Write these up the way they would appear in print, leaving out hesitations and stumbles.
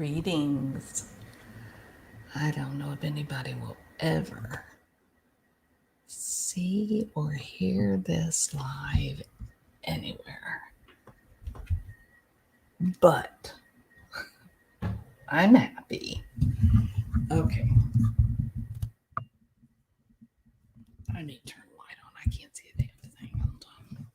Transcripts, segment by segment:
Greetings. I don't know if anybody will ever see or hear this live anywhere, but I'm happy. Okay. I need to turn the light on. I can't see the damn thing. Hold on.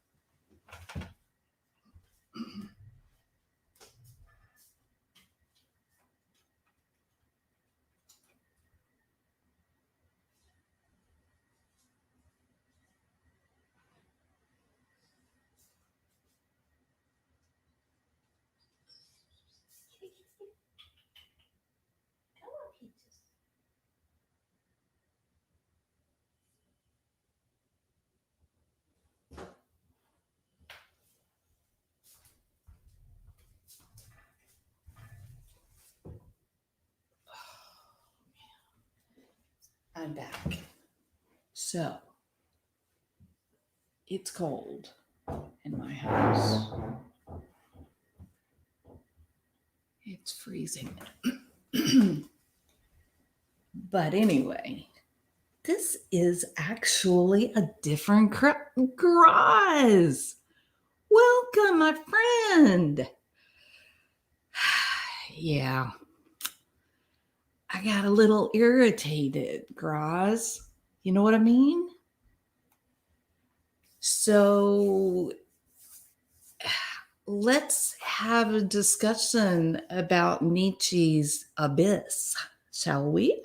I'm back. So, it's cold in my house. It's freezing. But anyway, this is actually a different Graz. Welcome, my friend. Yeah, I got a little irritated, Graz. You know what I mean? So let's have a discussion about Nietzsche's abyss, shall we?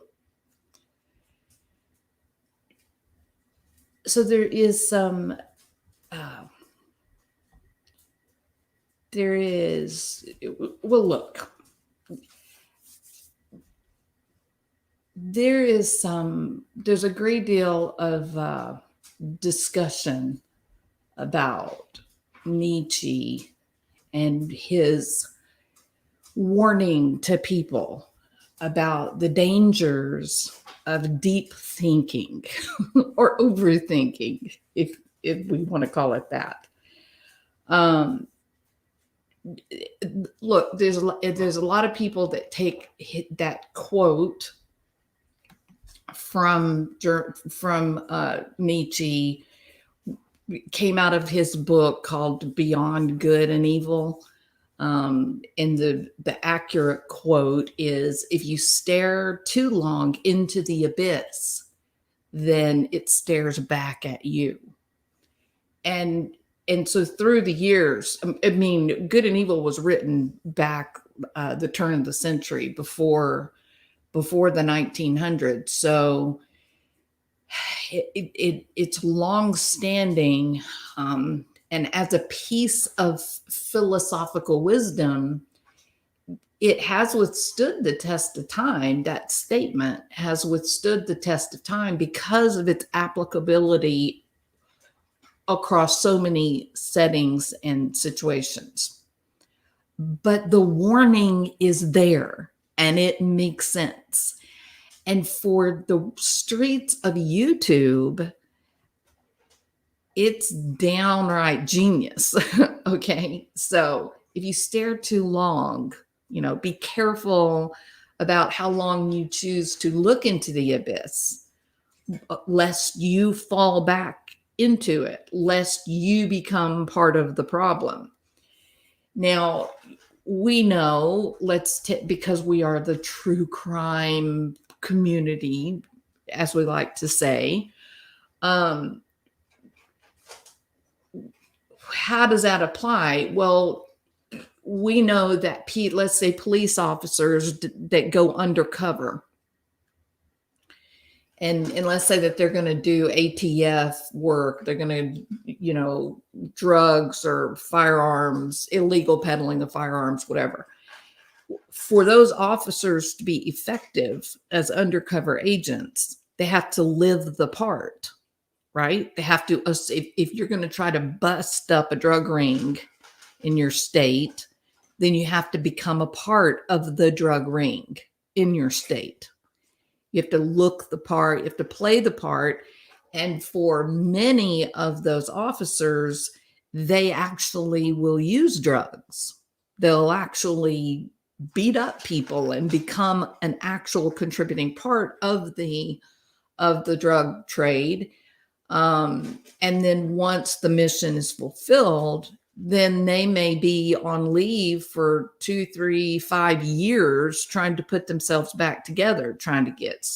So there is some, look, there's a great deal of discussion about Nietzsche and his warning to people about the dangers of deep thinking or overthinking, if we want to call it that. Look, there's a lot of people that take that quote from Nietzsche, came out of his book called Beyond Good and Evil. And the accurate quote is, if you stare too long into the abyss, then it stares back at you. And so through the years, I mean, Good and Evil was written back the turn of the century, before the 1900s. So it's long-standing, and as a piece of philosophical wisdom, it has withstood the test of time. That statement has withstood the test of time because of its applicability across so many settings and situations. But the warning is there, and it makes sense. And for the streets of YouTube, it's downright genius. Okay. So if you stare too long, be careful about how long you choose to look into the abyss, lest you fall back into it, lest you become part of the problem. Now, we know, because we are the true crime community, as we like to say, how does that apply? Well, we know that let's say police officers that go undercover, and let's say that they're going to do ATF work, they're going to, drugs or firearms, illegal peddling of firearms, whatever. For those officers to be effective as undercover agents, they have to live the part, right? They have to, if you're going to try to bust up a drug ring in your state, then you have to become a part of the drug ring in your state. You have to look the part, you have to play the part. And for many of those officers, they actually will use drugs. They'll actually beat up people and become an actual contributing part of the drug trade. And then once the mission is fulfilled, then they may be on leave for 2, 3, 5 years trying to put themselves back together, trying to get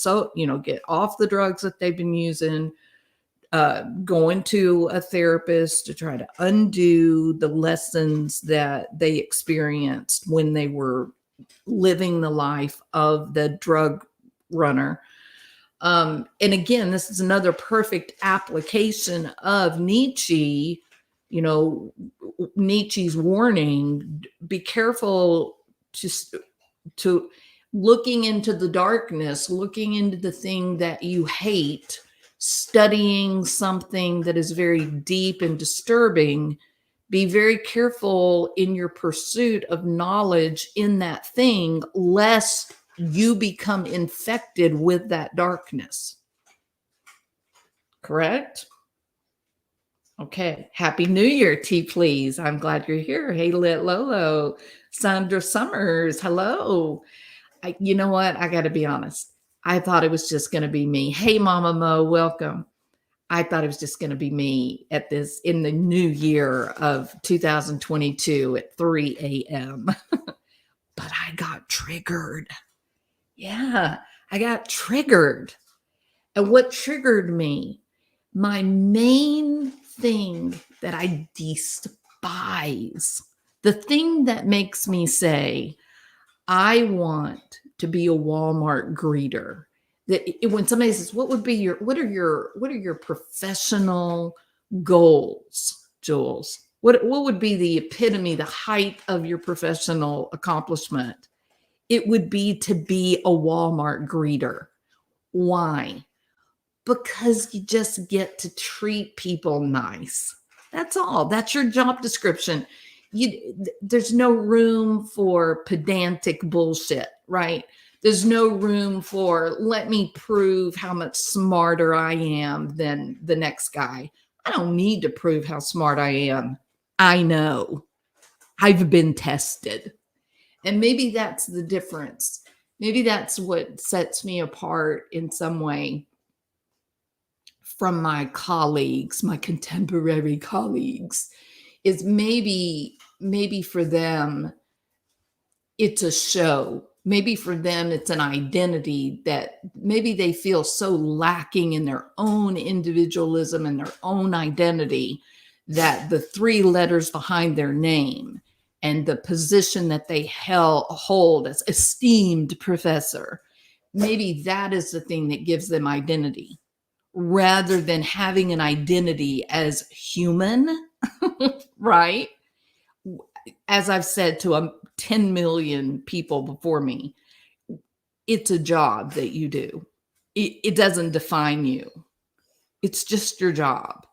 get off the drugs that they've been using, going to a therapist to try to undo the lessons that they experienced when they were living the life of the drug runner. And again, this is another perfect application of Nietzsche, Nietzsche's warning: be careful to looking into the darkness, looking into the thing that you hate, studying something that is very deep and disturbing. Be very careful in your pursuit of knowledge in that thing, lest you become infected with that darkness. Correct? Okay. Happy New Year, T, please. I'm glad you're here. Hey, Lit Lolo, Sandra Summers. Hello. You know what? I got to be honest. I thought it was just going to be me. Hey, Mama Mo, welcome. I thought it was just going to be me in the new year of 2022 at 3 a.m. But I got triggered. Yeah, I got triggered. And what triggered me? My main thing that I despise, the thing that makes me say, I want to be a Walmart greeter. When somebody says, what are your professional goals, Jules? What would be the epitome, the height of your professional accomplishment? It would be to be a Walmart greeter. Why? Because you just get to treat people nice. That's all. That's your job description. There's no room for pedantic bullshit, right? There's no room for, let me prove how much smarter I am than the next guy. I don't need to prove how smart I am. I know. I've been tested. And maybe that's the difference. Maybe that's what sets me apart in some way from my colleagues, my contemporary colleagues, is maybe for them, it's a show. Maybe for them, it's an identity that maybe they feel so lacking in their own individualism and their own identity that the 3 letters behind their name and the position that they hold as esteemed professor, maybe that is the thing that gives them identity, rather than having an identity as human, right? As I've said to 10 million people before me, it's a job that you do. It doesn't define you. It's just your job.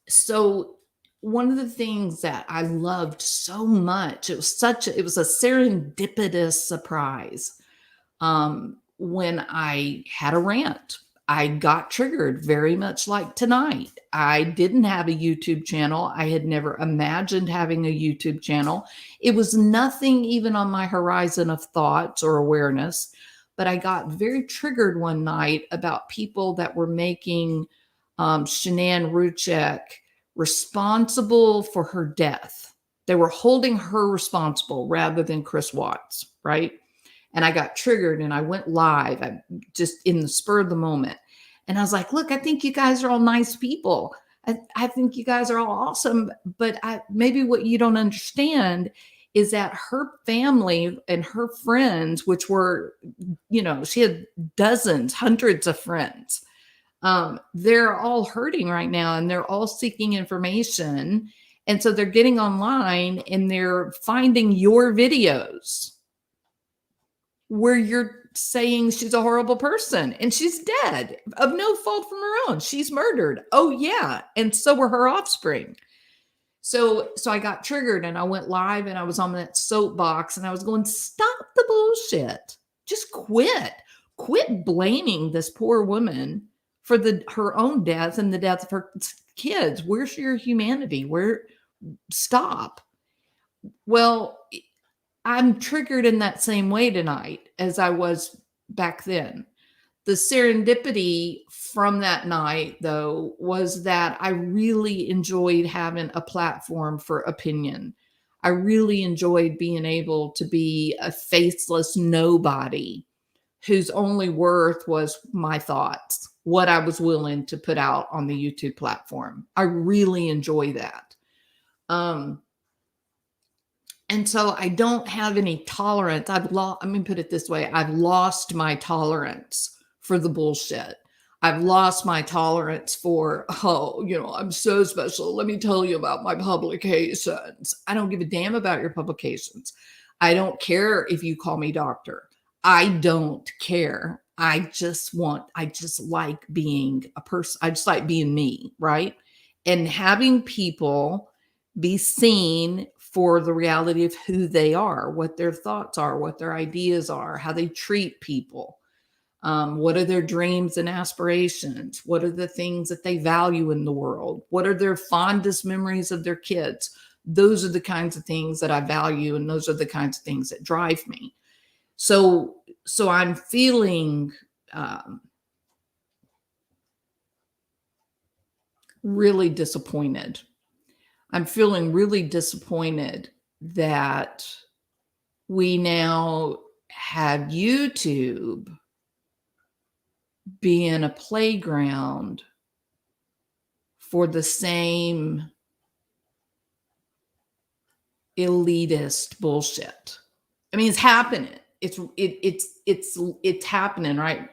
So one of the things that I loved so much, it was a serendipitous surprise. When I had a rant, I got triggered, very much like tonight. I didn't have a YouTube channel. I had never imagined having a YouTube channel. It was nothing even on my horizon of thoughts or awareness, but I got very triggered one night about people that were making Shanann Ruchek responsible for her death. They were holding her responsible rather than Chris Watts, right? And I got triggered and I went live. Just in the spur of the moment. And I was like, look, I think you guys are all nice people. I think you guys are all awesome. But maybe what you don't understand is that her family and her friends, which were, she had dozens, hundreds of friends. They're all hurting right now and they're all seeking information. And so they're getting online and they're finding your videos where you're saying she's a horrible person and she's dead of no fault from her own. She's murdered. Oh yeah. And so were her offspring. So I got triggered and I went live and I was on that soapbox and I was going, stop the bullshit. Just quit blaming this poor woman for her own death and the death of her kids. Where's your humanity? Stop. Well, I'm triggered in that same way tonight as I was back then. The serendipity from that night, though, was that I really enjoyed having a platform for opinion. I really enjoyed being able to be a faceless nobody whose only worth was my thoughts, what I was willing to put out on the YouTube platform. I really enjoy that. And so I don't have any tolerance. Let me put it this way. I've lost my tolerance for the bullshit. I've lost my tolerance for, oh, I'm so special. Let me tell you about my publications. I don't give a damn about your publications. I don't care if you call me doctor. I don't care. I just like being a person. I just like being me, right? And having people be seen for the reality of who they are, what their thoughts are, what their ideas are, how they treat people. What are their dreams and aspirations? What are the things that they value in the world? What are their fondest memories of their kids? Those are the kinds of things that I value, and those are the kinds of things that drive me. So I'm feeling really disappointed. I'm feeling really disappointed that we now have YouTube being a playground for the same elitist bullshit. I mean, it's happening. It's happening, right?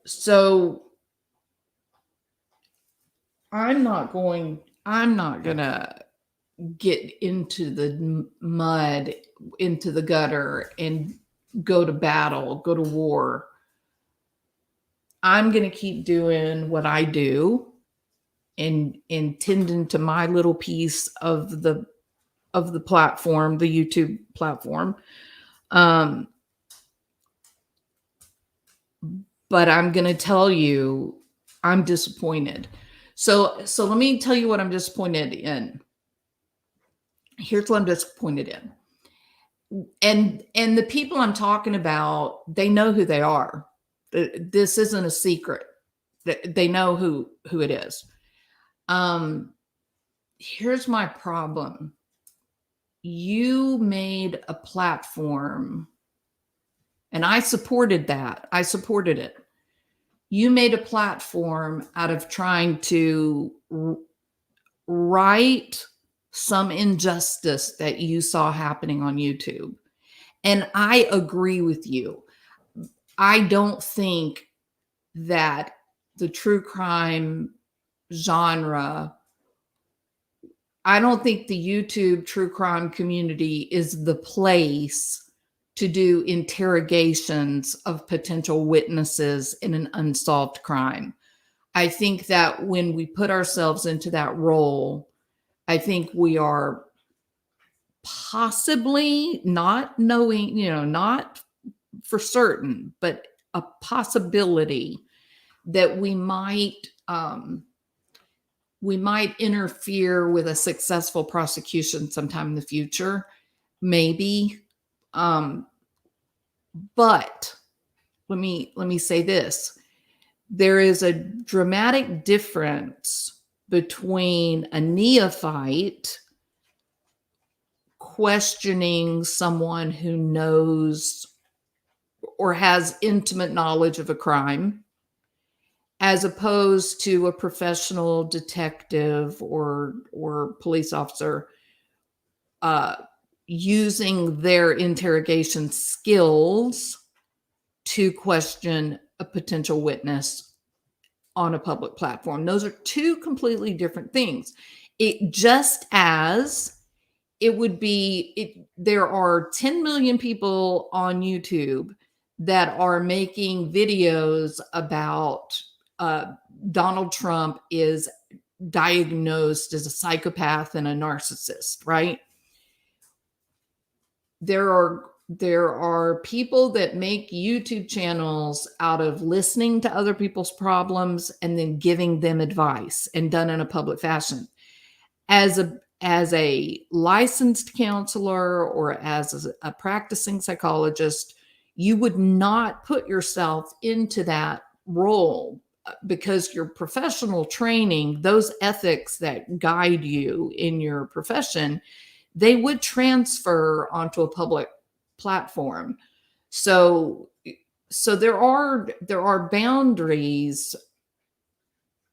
So I'm not gonna get into the mud, into the gutter, and go to battle, go to war. I'm gonna keep doing what I do and tending to my little piece of the platform, the YouTube platform. But I'm going to tell you, I'm disappointed. So let me tell you what I'm disappointed in. Here's what I'm disappointed in. And the people I'm talking about, they know who they are. This isn't a secret. They know who it is. Here's my problem. You made a platform, and I supported that. I supported it. You made a platform out of trying to right some injustice that you saw happening on YouTube. And I agree with you. I don't think that the true crime genre, I don't think the YouTube true crime community is the place to do interrogations of potential witnesses in an unsolved crime. I think that when we put ourselves into that role, I think we are possibly not knowing, not for certain, but a possibility that we might interfere with a successful prosecution sometime in the future, maybe. But let me say this. There is a dramatic difference between a neophyte questioning someone who knows or has intimate knowledge of a crime, as opposed to a professional detective or police officer using their interrogation skills to question a potential witness on a public platform. Those are two completely different things. There are 10 million people on YouTube that are making videos about Donald Trump is diagnosed as a psychopath and a narcissist, right? There are there are people that make YouTube channels out of listening to other people's problems and then giving them advice, and done in a public fashion. As a licensed counselor or as a practicing psychologist, you would not put yourself into that role, because your professional training, those ethics that guide you in your profession, they would transfer onto a public platform. So there are boundaries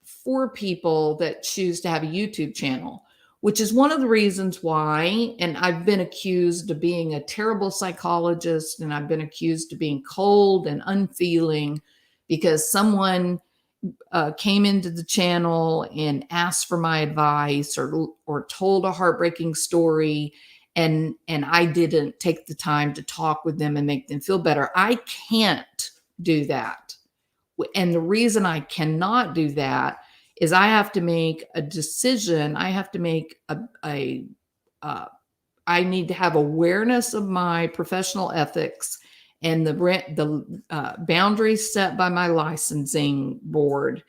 for people that choose to have a YouTube channel, which is one of the reasons why, and I've been accused of being a terrible psychologist, and I've been accused of being cold and unfeeling because someone came into the channel and asked for my advice, or told a heartbreaking story, and I didn't take the time to talk with them and make them feel better. I can't do that. And the reason I cannot do that is I have to make a decision. I have to make I need to have awareness of my professional ethics and the boundaries set by my licensing board.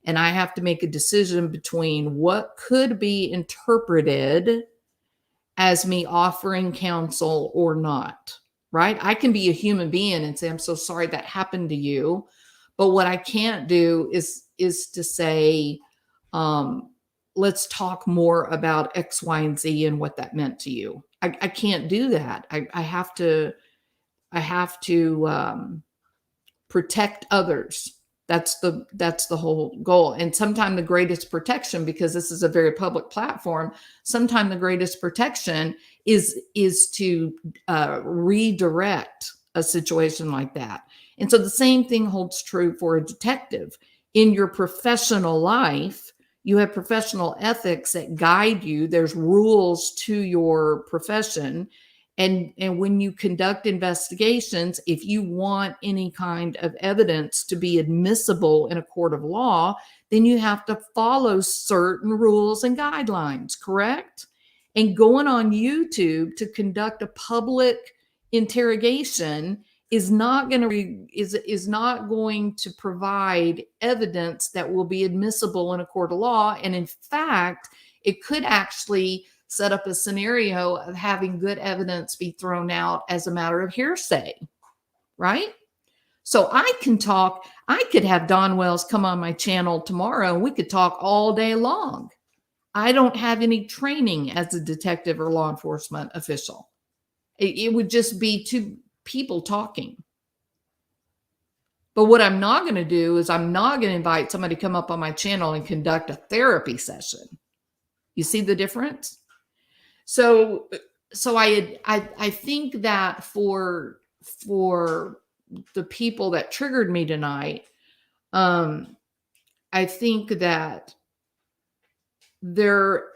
And I have to make a decision between what could be interpreted as me offering counsel or not, right? I can be a human being and say, I'm so sorry that happened to you. But what I can't do is to say, let's talk more about X, Y, and Z and what that meant to you. I can't do that. I have to protect others. That's the whole goal. And sometimes the greatest protection, because this is a very public platform, sometimes the greatest protection is to redirect a situation like that. And so the same thing holds true for a detective. In your professional life, you have professional ethics that guide you. There's rules to your profession. And when you conduct investigations, if you want any kind of evidence to be admissible in a court of law, then you have to follow certain rules and guidelines, correct? And going on YouTube to conduct a public interrogation is not going to provide evidence that will be admissible in a court of law. And in fact, it could actually set up a scenario of having good evidence be thrown out as a matter of hearsay, right? So I could have Don Wells come on my channel tomorrow and we could talk all day long. I don't have any training as a detective or law enforcement official. It would just be two people talking. But what I'm not going to do is I'm not going to invite somebody to come up on my channel and conduct a therapy session. You see the difference? So I think that for the people that triggered me tonight, I think that they're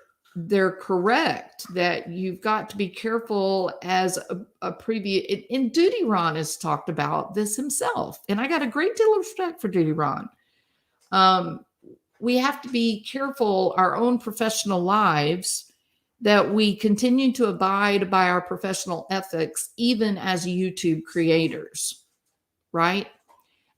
correct that you've got to be careful as a previous, and Duty Ron has talked about this himself, and I got a great deal of respect for Duty Ron. We have to be careful our own professional lives, that we continue to abide by our professional ethics, even as YouTube creators, right?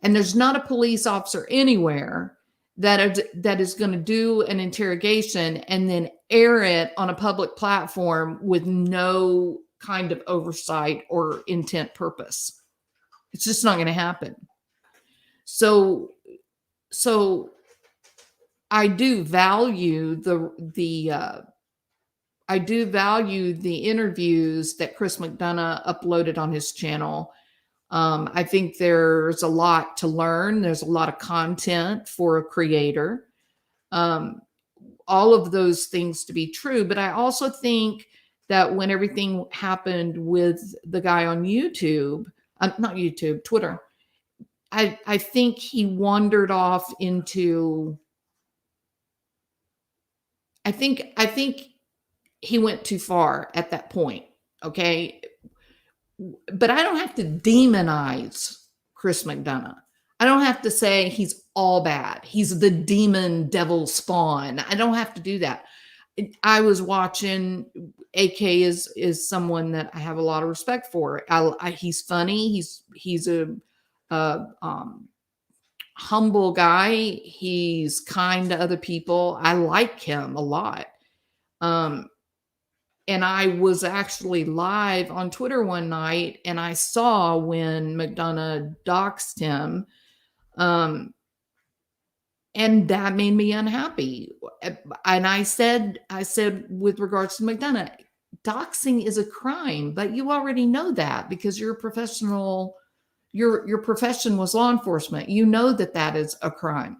And there's not a police officer anywhere that is going to do an interrogation and then air it on a public platform with no kind of oversight or intent purpose. It's just not going to happen. So I do value the interviews that Chris McDonough uploaded on his channel. I think there's a lot to learn. There's a lot of content for a creator. All of those things to be true. But I also think that when everything happened with the guy on YouTube, not YouTube, Twitter, I think he wandered off into, I think he went too far at that point. Okay. But I don't have to demonize Chris McDonough. I don't have to say he's all bad. He's the demon devil spawn. I don't have to do that. I was watching. AK is someone that I have a lot of respect for. He's funny. He's a humble guy. He's kind to other people. I like him a lot. Um, and I was actually live on Twitter one night, and I saw when McDonough doxed him. And that made me unhappy. And I said, with regards to McDonough, doxing is a crime, but you already know that because you're a professional. Your profession was law enforcement. You know that that is a crime.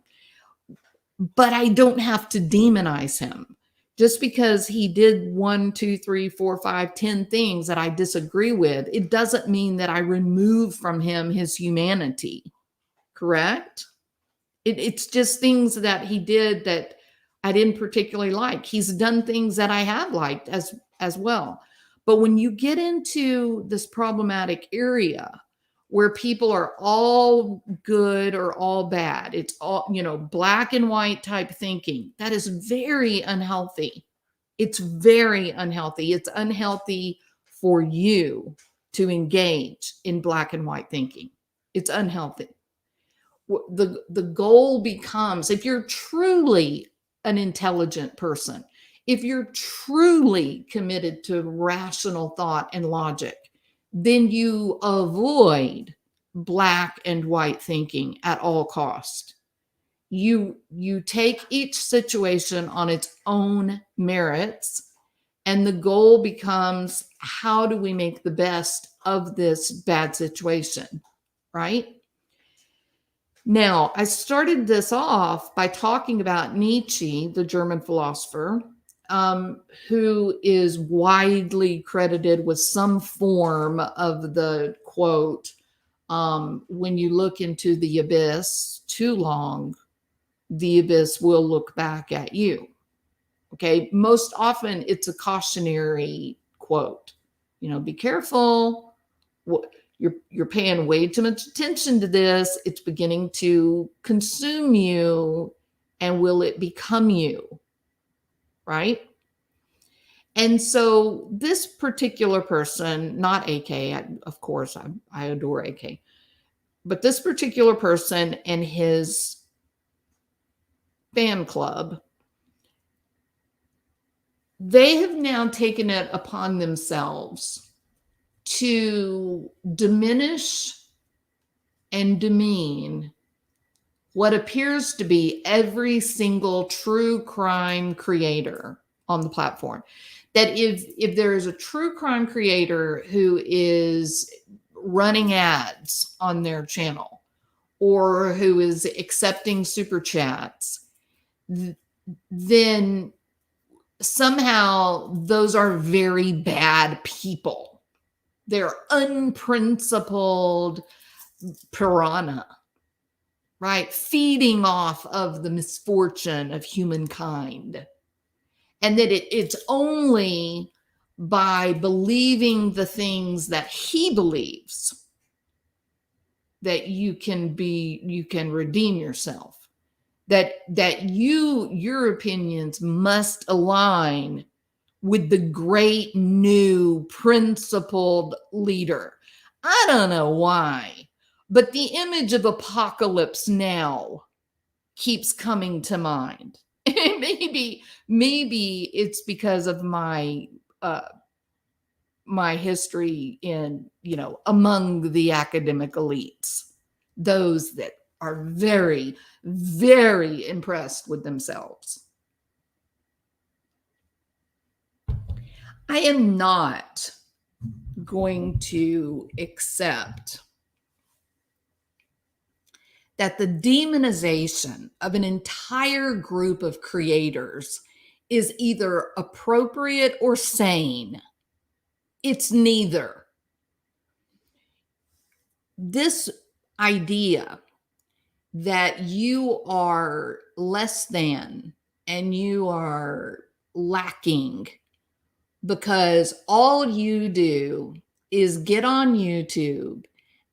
But I don't have to demonize him just because he did 1, 2, 3, 4, 5, 10 things that I disagree with. It doesn't mean that I remove from him his humanity. Correct? It's just things that he did that I didn't particularly like. He's done things that I have liked as well. But when you get into this problematic area where people are all good or all bad, it's all, black and white type thinking, that is very unhealthy. It's very unhealthy. It's unhealthy for you to engage in black and white thinking. It's unhealthy. The goal becomes, if you're truly an intelligent person, if you're truly committed to rational thought and logic, then you avoid black and white thinking at all cost. You take each situation on its own merits, and the goal becomes, how do we make the best of this bad situation, right? Now, I started this off by talking about Nietzsche, the German philosopher, who is widely credited with some form of the quote, when you look into the abyss too long, the abyss will look back at you. Okay. Most often it's a cautionary quote. Be careful. You're paying way too much attention to this. It's beginning to consume you, and will it become you? Right? And so this particular person, not AK, of course, I adore AK, but this particular person and his fan club, they have now taken it upon themselves to diminish and demean what appears to be every single true crime creator on the platform. That if there is a true crime creator who is running ads on their channel or who is accepting super chats, then somehow those are very bad people. They're unprincipled piranha, right? Feeding off of the misfortune of humankind. And that it's only by believing the things that he believes that you can redeem yourself. That your opinions must align with the great new principled leader. I don't know why, but the image of Apocalypse Now keeps coming to mind. maybe it's because of my history in, among the academic elites, those that are very, very impressed with themselves. I am not going to accept that the demonization of an entire group of creators is either appropriate or sane. It's neither. This idea that you are less than and you are lacking because all you do is get on YouTube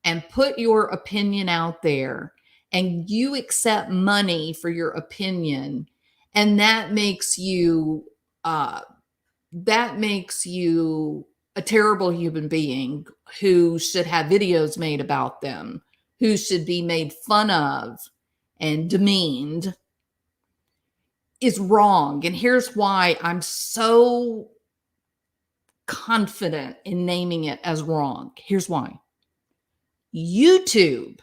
and put your opinion out there, and you accept money for your opinion, and that makes you uh, that makes you a terrible human being who should have videos made about them, who should be made fun of and demeaned, is wrong. And here's why I'm so confident in naming it as wrong. Here's why. YouTube,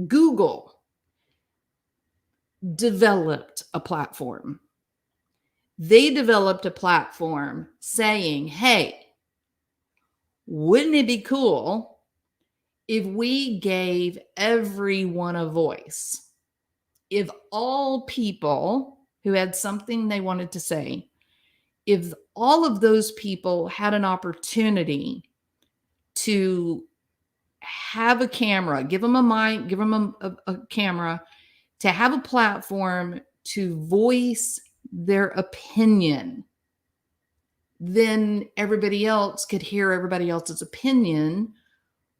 Google developed a platform. They developed a platform saying, hey, wouldn't it be cool if we gave everyone a voice? If all people who had something they wanted to say, if all of those people had an opportunity to have a camera, give them a mic, give them a camera, to have a platform to voice their opinion, then everybody else could hear everybody else's opinion.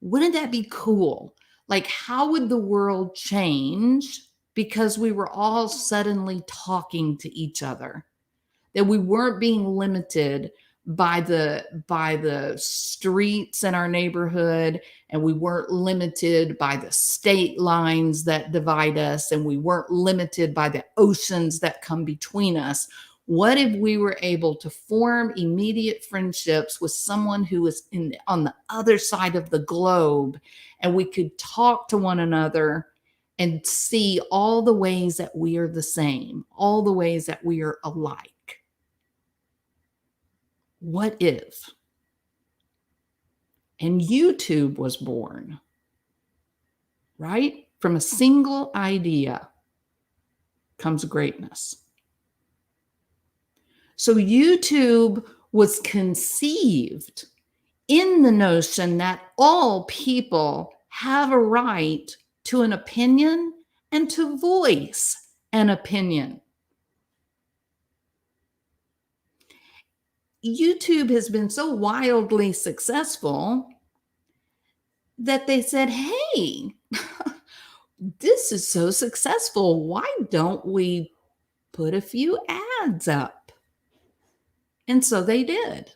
Wouldn't that be cool? Like, how would the world change because we were all suddenly talking to each other? That we weren't being limited by the streets in our neighborhood, and we weren't limited by the state lines that divide us, and we weren't limited by the oceans that come between us. What if we were able to form immediate friendships with someone who was on the other side of the globe, and we could talk to one another and see all the ways that we are the same, all the ways that we are alike? What if? And YouTube was born, right? From a single idea comes greatness. So YouTube was conceived in the notion that all people have a right to an opinion and to voice an opinion. YouTube has been so wildly successful that they said, hey, this is so successful. Why don't we put a few ads up? And so they did.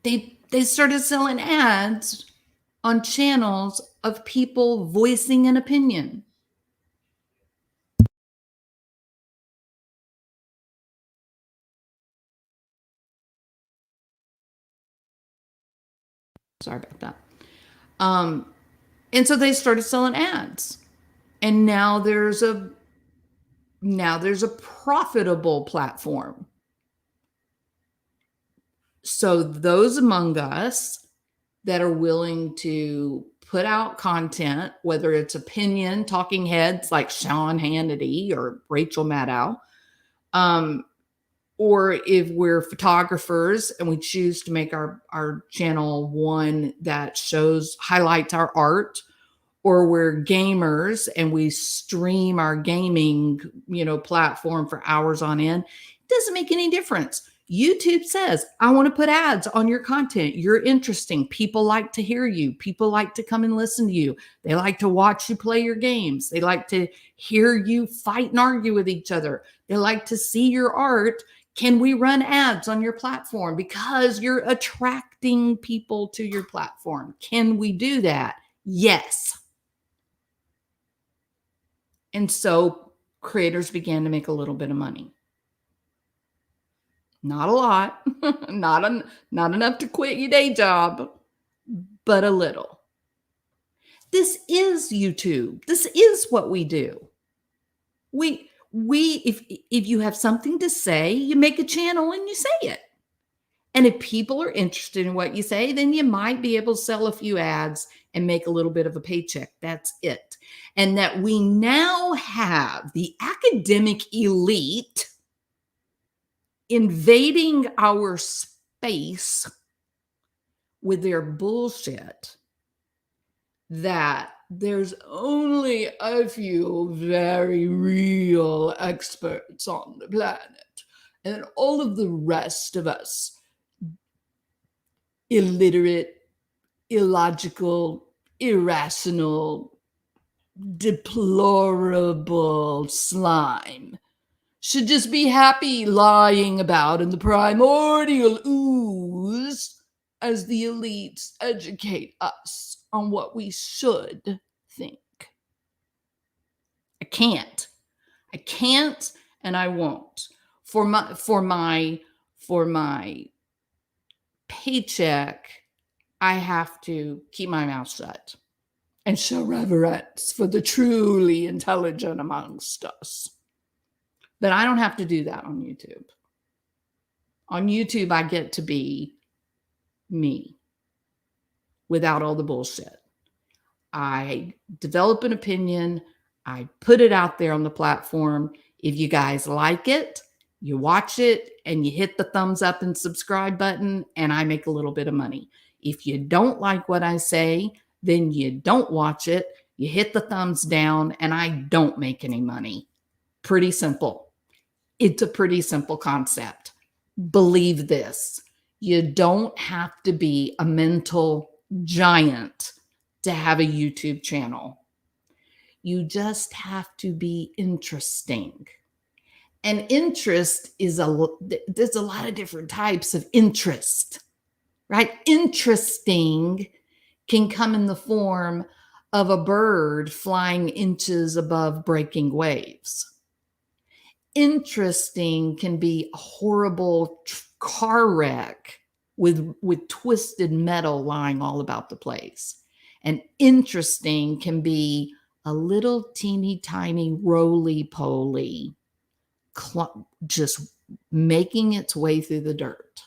They started selling ads on channels of people voicing an opinion. Sorry about that. And so they started selling ads. And now there's a profitable platform. So those among us that are willing to put out content, whether it's opinion, talking heads like Sean Hannity or Rachel Maddow, or if we're photographers and we choose to make our channel one that highlights our art, or we're gamers and we stream our gaming, platform for hours on end, it doesn't make any difference. YouTube says, I want to put ads on your content. You're interesting. People like to hear you. People like to come and listen to you. They like to watch you play your games. They like to hear you fight and argue with each other. They like to see your art. Can we run ads on your platform because you're attracting people to your platform? Can we do that? Yes. And so creators began to make a little bit of money. Not a lot, not enough to quit your day job, but a little. This is YouTube. This is what we do. If you have something to say, you make a channel and you say it. And if people are interested in what you say, then you might be able to sell a few ads and make a little bit of a paycheck. That's it. And that we now have the academic elite invading our space with their bullshit, that there's only a few very real experts on the planet, and all of the rest of us, illiterate, illogical, irrational deplorable slime should just be happy lying about in the primordial ooze as the elites educate us on what we should think. I can't, and I won't. For my paycheck, I have to keep my mouth shut and show reverence for the truly intelligent amongst us. But I don't have to do that on YouTube. On YouTube, I get to be me without all the bullshit. I develop an opinion. I put it out there on the platform. If you guys like it, you watch it and you hit the thumbs up and subscribe button, and I make a little bit of money. If you don't like what I say, then you don't watch it. You hit the thumbs down, and I don't make any money. Pretty simple. It's a pretty simple concept. Believe this. You don't have to be a mental giant to have a YouTube channel. You just have to be interesting. And interest is there's a lot of different types of interest, right? Interesting can come in the form of a bird flying inches above breaking waves. Interesting can be a horrible car wreck with twisted metal lying all about the place. And interesting can be a little teeny tiny roly-poly just making its way through the dirt.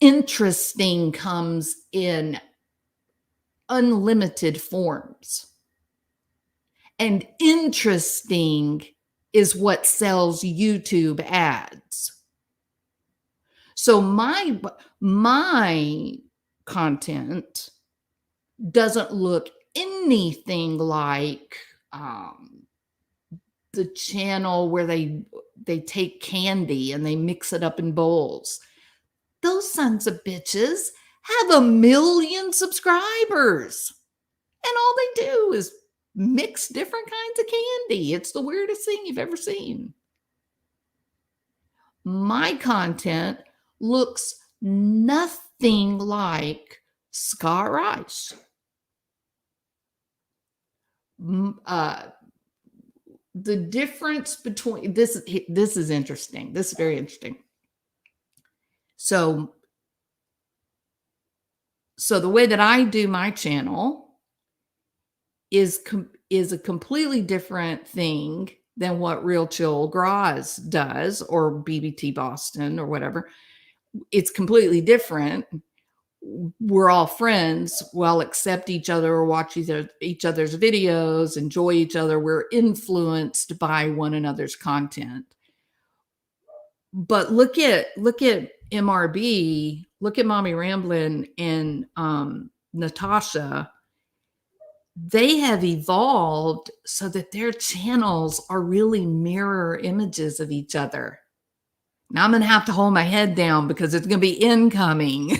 Interesting comes in unlimited forms. And interesting is what sells YouTube ads. So my content doesn't look anything like the channel where they take candy and they mix it up in bowls. Those sons of bitches have 1 million subscribers, and all they do is mix different kinds of candy. It's the weirdest thing you've ever seen. My content looks nothing like Scott Rice. The difference between this is interesting. This is very interesting. So the way that I do my channel is a completely different thing than what Real Chill Graz does, or BBT Boston, or whatever. It's completely different. We're all friends. We'll accept each other or watch each other's videos, enjoy each other. We're influenced by one another's content. But look at MRB, look at Mommy Ramblin' and Natasha. They have evolved so that their channels are really mirror images of each other. Now I'm going to have to hold my head down because it's going to be incoming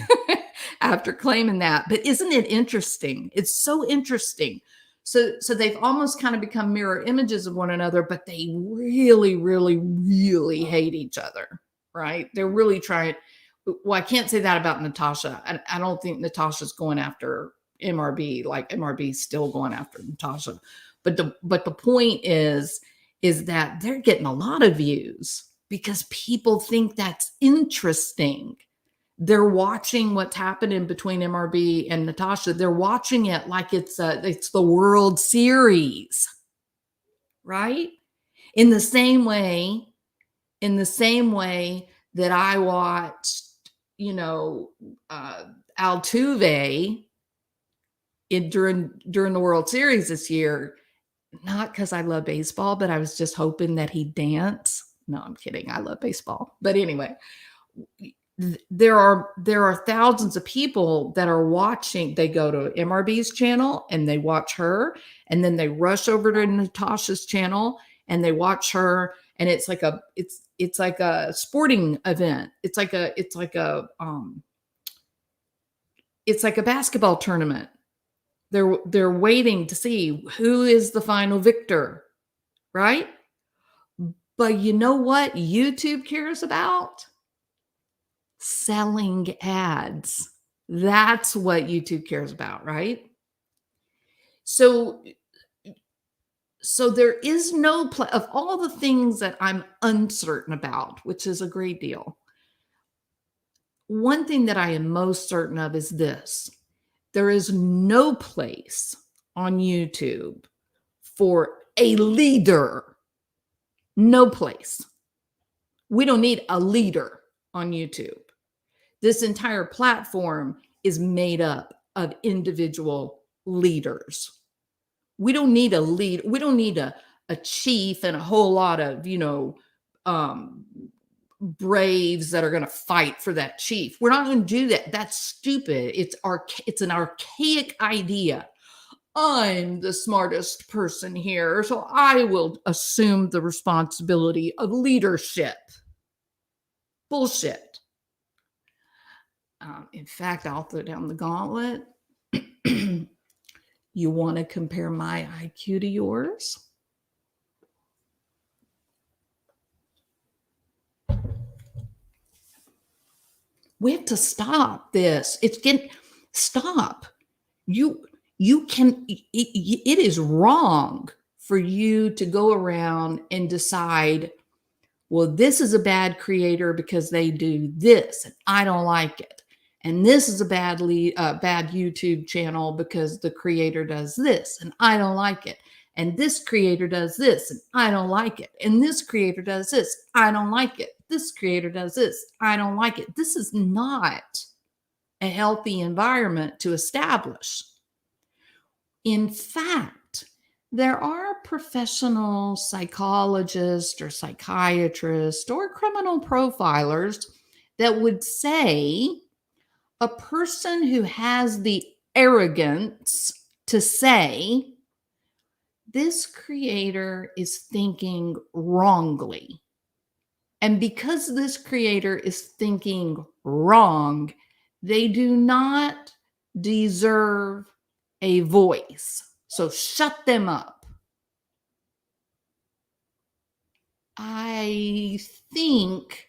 after claiming that. But isn't it interesting? It's so interesting. So they've almost kind of become mirror images of one another, but they really, really, really hate each other, right? They're really trying. Well, I can't say that about Natasha. I don't think Natasha's going after MRB like MRB's still going after Natasha. But the point is that they're getting a lot of views because people think that's interesting. They're watching what's happening between MRB and Natasha. They're watching it like it's the World Series, right? In the same way that I watched, Altuve during the World Series this year, not because I love baseball, but I was just hoping that he'd dance. No, I'm kidding. I love baseball. But anyway, there are thousands of people that are watching. They go to MRB's channel and they watch her, and then they rush over to Natasha's channel and they watch her, and it's like a sporting event. It's like a basketball tournament. They're waiting to see who is the final victor, right? But you know what YouTube cares about? Selling ads. That's what YouTube cares about, right? So there is no of all the things that I'm uncertain about, which is a great deal. One thing that I am most certain of is this: there is no place on YouTube for a leader. No place. We don't need a leader on YouTube. This entire platform is made up of individual leaders. We don't need a lead. We don't need a chief and a whole lot of, um, braves that are going to fight for that chief. We're not going to do that. That's stupid. It's an archaic idea. I'm the smartest person here, so I will assume the responsibility of leadership. Bullshit. In fact, I'll throw down the gauntlet. You want to compare my IQ to yours? We have to stop this. Stop. You can, it is wrong for you to go around and decide, well, this is a bad creator because they do this and I don't like it. And this is a bad YouTube channel because the creator does this and I don't like it. And this creator does this and I don't like it. And this creator does this, I don't like it. This creator does this, I don't like it. This is not a healthy environment to establish. In fact, there are professional psychologists or psychiatrists or criminal profilers that would say a person who has the arrogance to say, this creator is thinking wrongly. And because this creator is thinking wrong, they do not deserve a voice. So shut them up. I think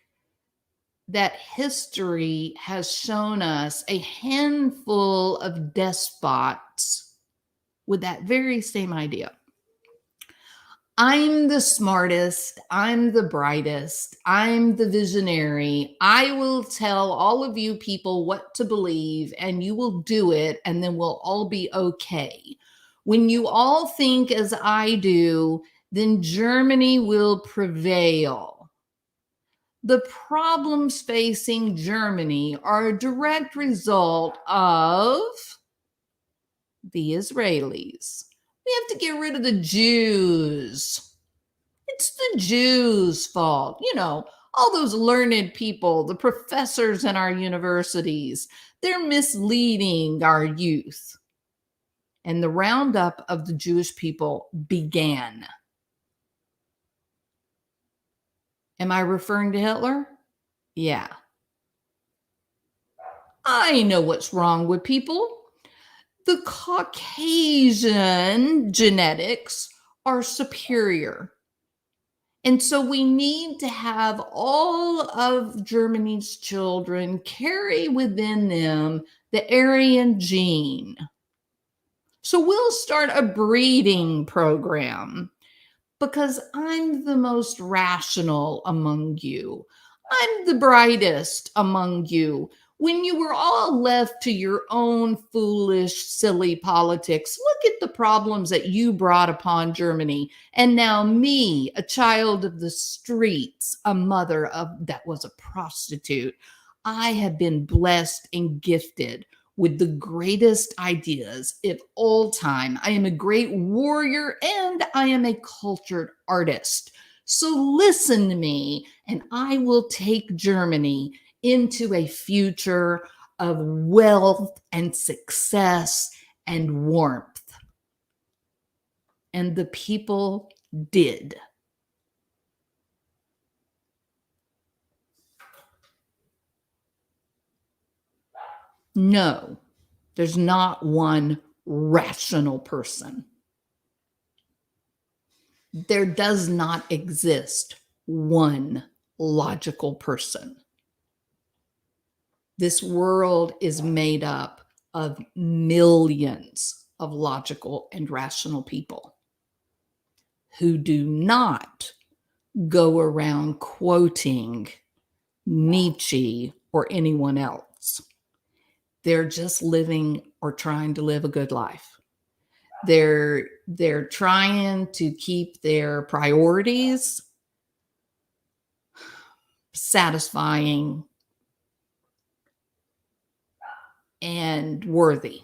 that history has shown us a handful of despots with that very same idea. I'm the smartest, I'm the brightest, I'm the visionary. I will tell all of you people what to believe and you will do it and then we'll all be okay. When you all think as I do, then Germany will prevail. The problems facing Germany are a direct result of the Israelis. We have to get rid of the Jews. It's the Jews' fault. All those learned people, the professors in our universities, they're misleading our youth. And the roundup of the Jewish people began. Am I referring to Hitler? Yeah. I know what's wrong with people. The Caucasian genetics are superior. And so we need to have all of Germany's children carry within them the Aryan gene. So we'll start a breeding program because I'm the most rational among you. I'm the brightest among you. When you were all left to your own foolish, silly politics, look at the problems that you brought upon Germany. And now me, a child of the streets, a mother that was a prostitute, I have been blessed and gifted with the greatest ideas of all time. I am a great warrior and I am a cultured artist. So listen to me and I will take Germany into a future of wealth and success and warmth. And the people did. No, there's not one rational person. There does not exist one logical person. This world is made up of millions of logical and rational people who do not go around quoting Nietzsche or anyone else. They're just living or trying to live a good life. They're trying to keep their priorities satisfying and worthy.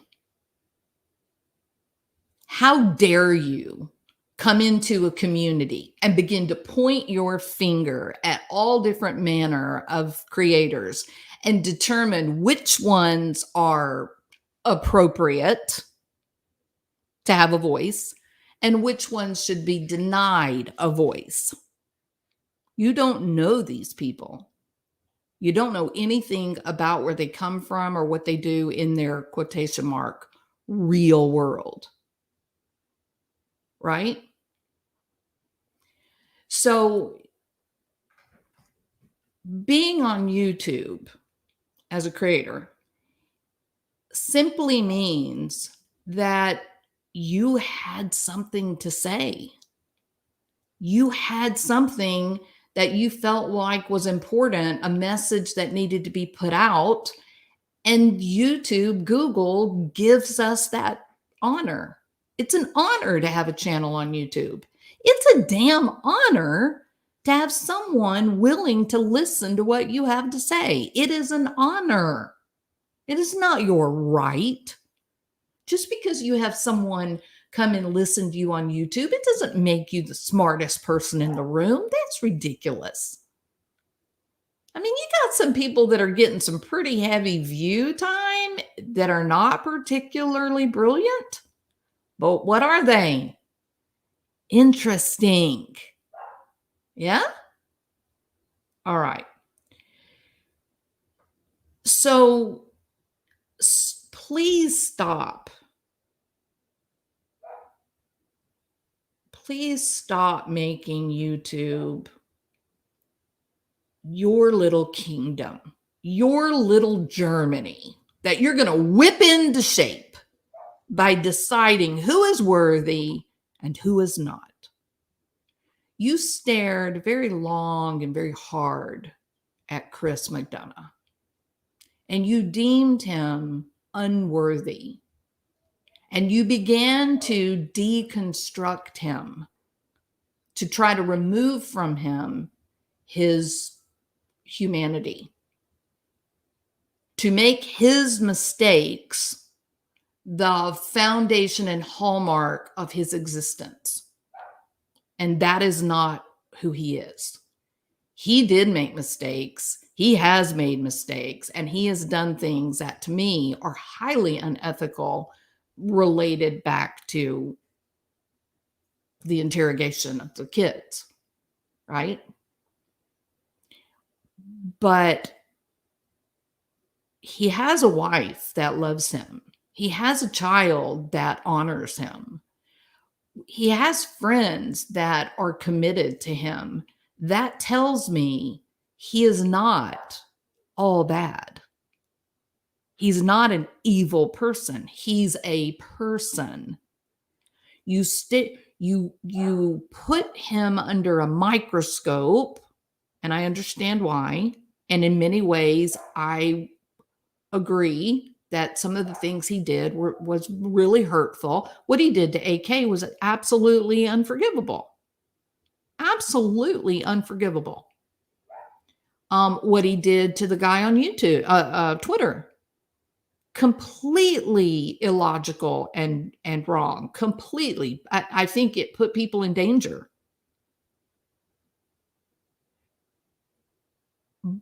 How dare you come into a community and begin to point your finger at all different manner of creators and determine which ones are appropriate to have a voice and which ones should be denied a voice. You don't know these people. You don't know anything about where they come from or what they do in their quotation mark real world. Right? So being on YouTube as a creator simply means that you had something to say. You had something that you felt like was important, a message that needed to be put out. And YouTube, Google gives us that honor. It's an honor to have a channel on YouTube. It's a damn honor to have someone willing to listen to what you have to say. It is an honor. It is not your right. Just because you have someone come and listen to you on YouTube, it doesn't make you the smartest person in the room. That's ridiculous. I mean, you got some people that are getting some pretty heavy view time that are not particularly brilliant. But what are they? Interesting. Yeah? All right. So please stop. Please stop making YouTube your little kingdom, your little Germany that you're going to whip into shape by deciding who is worthy and who is not. You stared very long and very hard at Chris McDonough, and you deemed him unworthy. And you began to deconstruct him, to try to remove from him his humanity, to make his mistakes the foundation and hallmark of his existence. And that is not who he is. He did make mistakes. He has made mistakes, and he has done things that to me are highly unethical, related back to the interrogation of the kids, right? But he has a wife that loves him. He has a child that honors him. He has friends that are committed to him. That tells me he is not all bad. He's not an evil person. He's a person. You put him under a microscope, and I understand why. And in many ways, I agree that some of the things he did was really hurtful. What he did to AK was absolutely unforgivable. Absolutely unforgivable. What he did to the guy on YouTube, Twitter, completely illogical and wrong. Completely. I think it put people in danger.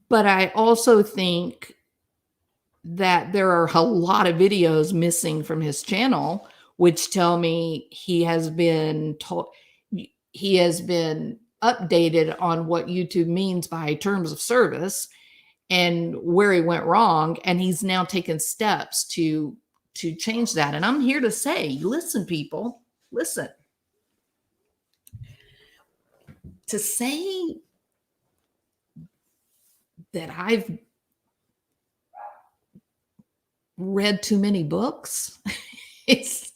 But I also think that there are a lot of videos missing from his channel, which tell me he has been updated on what YouTube means by terms of service and where he went wrong, and he's now taken steps to change that. And I'm here to say, listen, people, listen. To say that I've read too many books, it's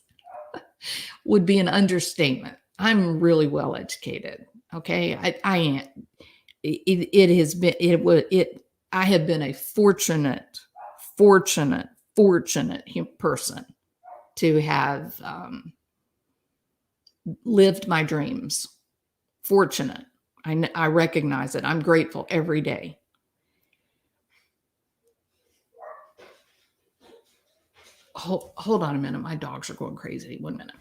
would be an understatement. I'm really well educated. Okay. I am. It has been, I have been a fortunate person to have lived my dreams. Fortunate. I recognize it. I'm grateful every day. Hold on a minute. My dogs are going crazy. 1 minute.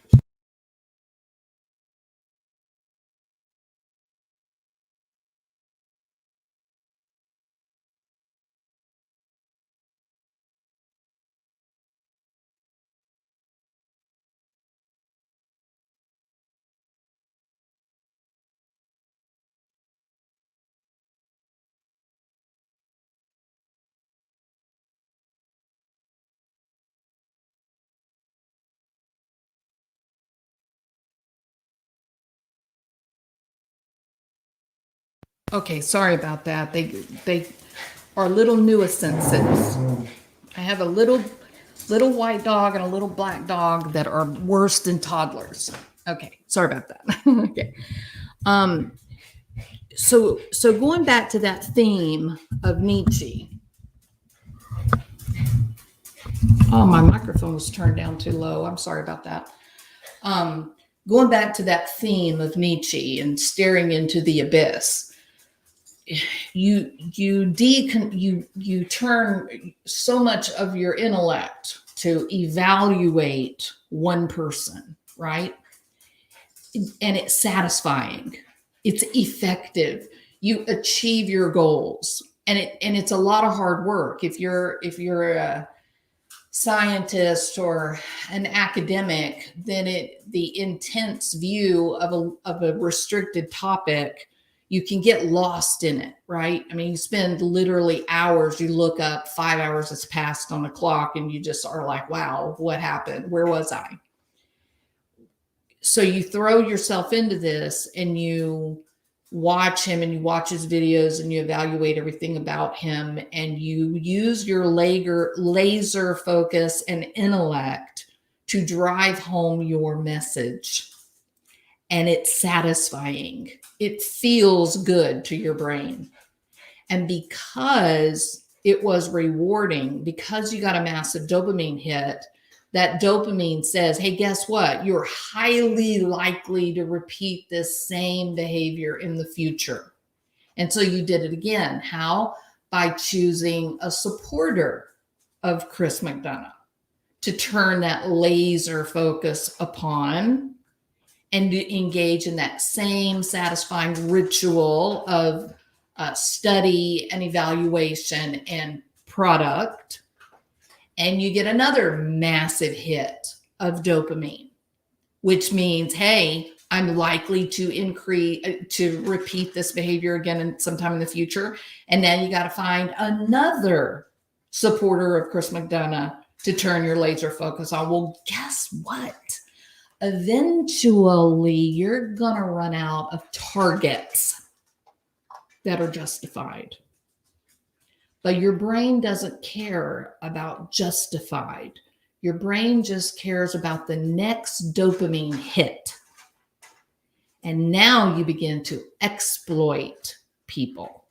Okay, sorry about that. They are little nuisances. I have a little white dog and a little black dog that are worse than toddlers. Okay, sorry about that. Okay. So going back to that theme of Nietzsche. Oh, my microphone was turned down too low. I'm sorry about that. Going back to that theme of Nietzsche and staring into the abyss. You turn so much of your intellect to evaluate one person, right? And it's satisfying. It's effective. You achieve your goals, and it's a lot of hard work. If you're a scientist or an academic, then the intense view of a restricted topic, you can get lost in it, right? I mean, you spend literally hours, you look up, 5 hours has passed on the clock, and you just are like, wow, what happened? Where was I? So you throw yourself into this and you watch him and you watch his videos and you evaluate everything about him and you use your laser focus and intellect to drive home your message. And it's satisfying. It feels good to your brain. And because it was rewarding, because you got a massive dopamine hit, that dopamine says, hey, guess what? You're highly likely to repeat this same behavior in the future. And so you did it again. How? By choosing a supporter of Chris McDonough to turn that laser focus upon and to engage in that same satisfying ritual of study and evaluation and product. And you get another massive hit of dopamine, which means, hey, I'm likely to repeat this behavior again sometime in the future. And then you got to find another supporter of Chris McDonough to turn your laser focus on. Well, guess what? Eventually, you're going to run out of targets that are justified. But your brain doesn't care about justified. Your brain just cares about the next dopamine hit. And now you begin to exploit people.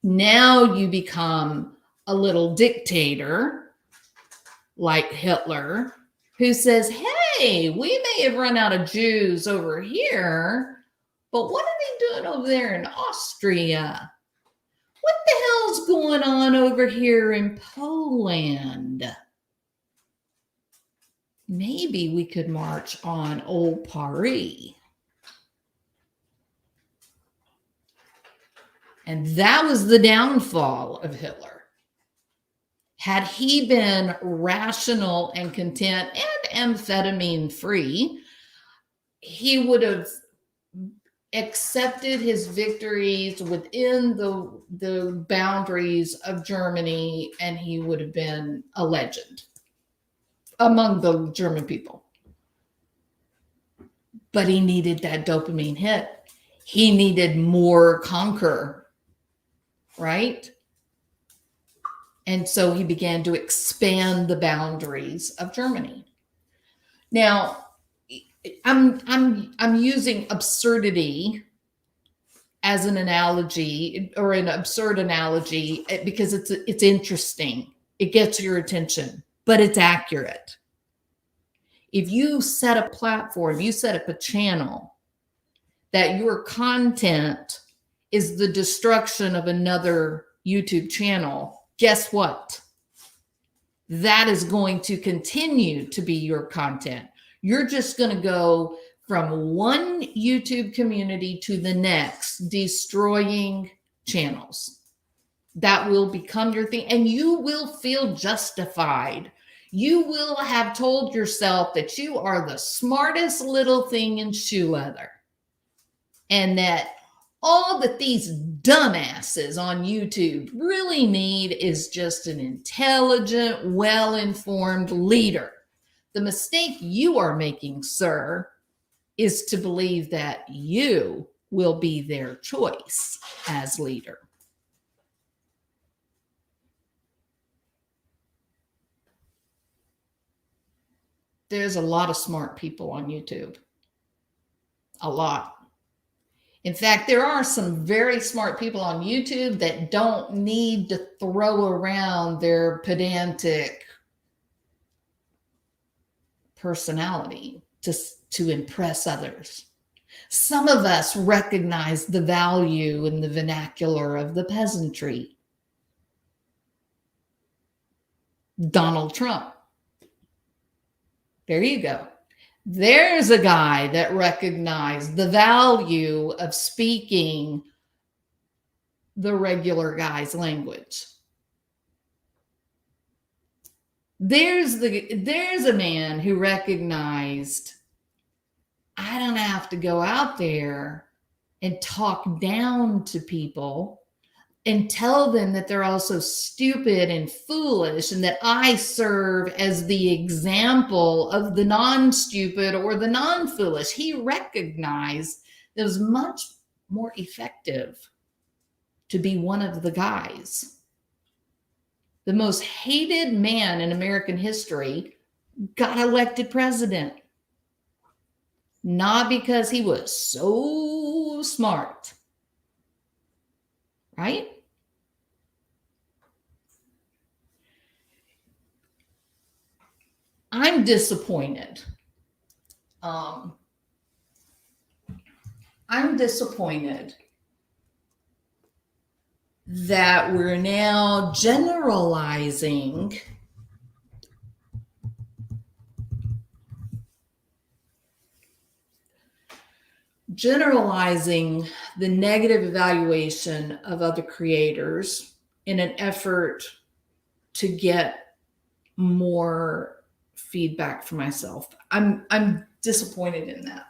Now you become a little dictator like Hitler who says, hey, we may have run out of Jews over here, but what are they doing over there in Austria? What the hell's going on over here in Poland? Maybe we could march on old Paris. And that was the downfall of Hitler. Had he been rational and content and amphetamine free, he would have accepted his victories within the boundaries of Germany, and he would have been a legend. among the German people. But he needed that dopamine hit. He needed more conquer, right? And so he began to expand the boundaries of Germany. Now, I'm using absurdity as an analogy, or an absurd analogy, because it's interesting. It gets your attention, but it's accurate. If you set a platform, you set up a channel that your content is the destruction of another YouTube channel, guess what? That is going to continue to be your content. You're just going to go from one YouTube community to the next, destroying channels. That will become your thing, and you will feel justified. You will have told yourself that you are the smartest little thing in shoe leather, and that all that these dumbasses on YouTube really need is just an intelligent, well-informed leader. The mistake you are making, sir, is to believe that you will be their choice as leader. There's a lot of smart people on YouTube. A lot. In fact, there are some very smart people on YouTube that don't need to throw around their pedantic personality to impress others. Some of us recognize the value in the vernacular of the peasantry. Donald Trump. There you go. There's a guy that recognized the value of speaking the regular guy's language. There's a man who recognized, I don't have to go out there and talk down to people and tell them that they're also stupid and foolish, and that I serve as the example of the non-stupid or the non-foolish. He recognized it was much more effective to be one of the guys. The most hated man in American history got elected president. Not because he was so smart, right? I'm disappointed. I'm disappointed that we're now generalizing the negative evaluation of other creators in an effort to get more feedback for myself. I'm disappointed in that.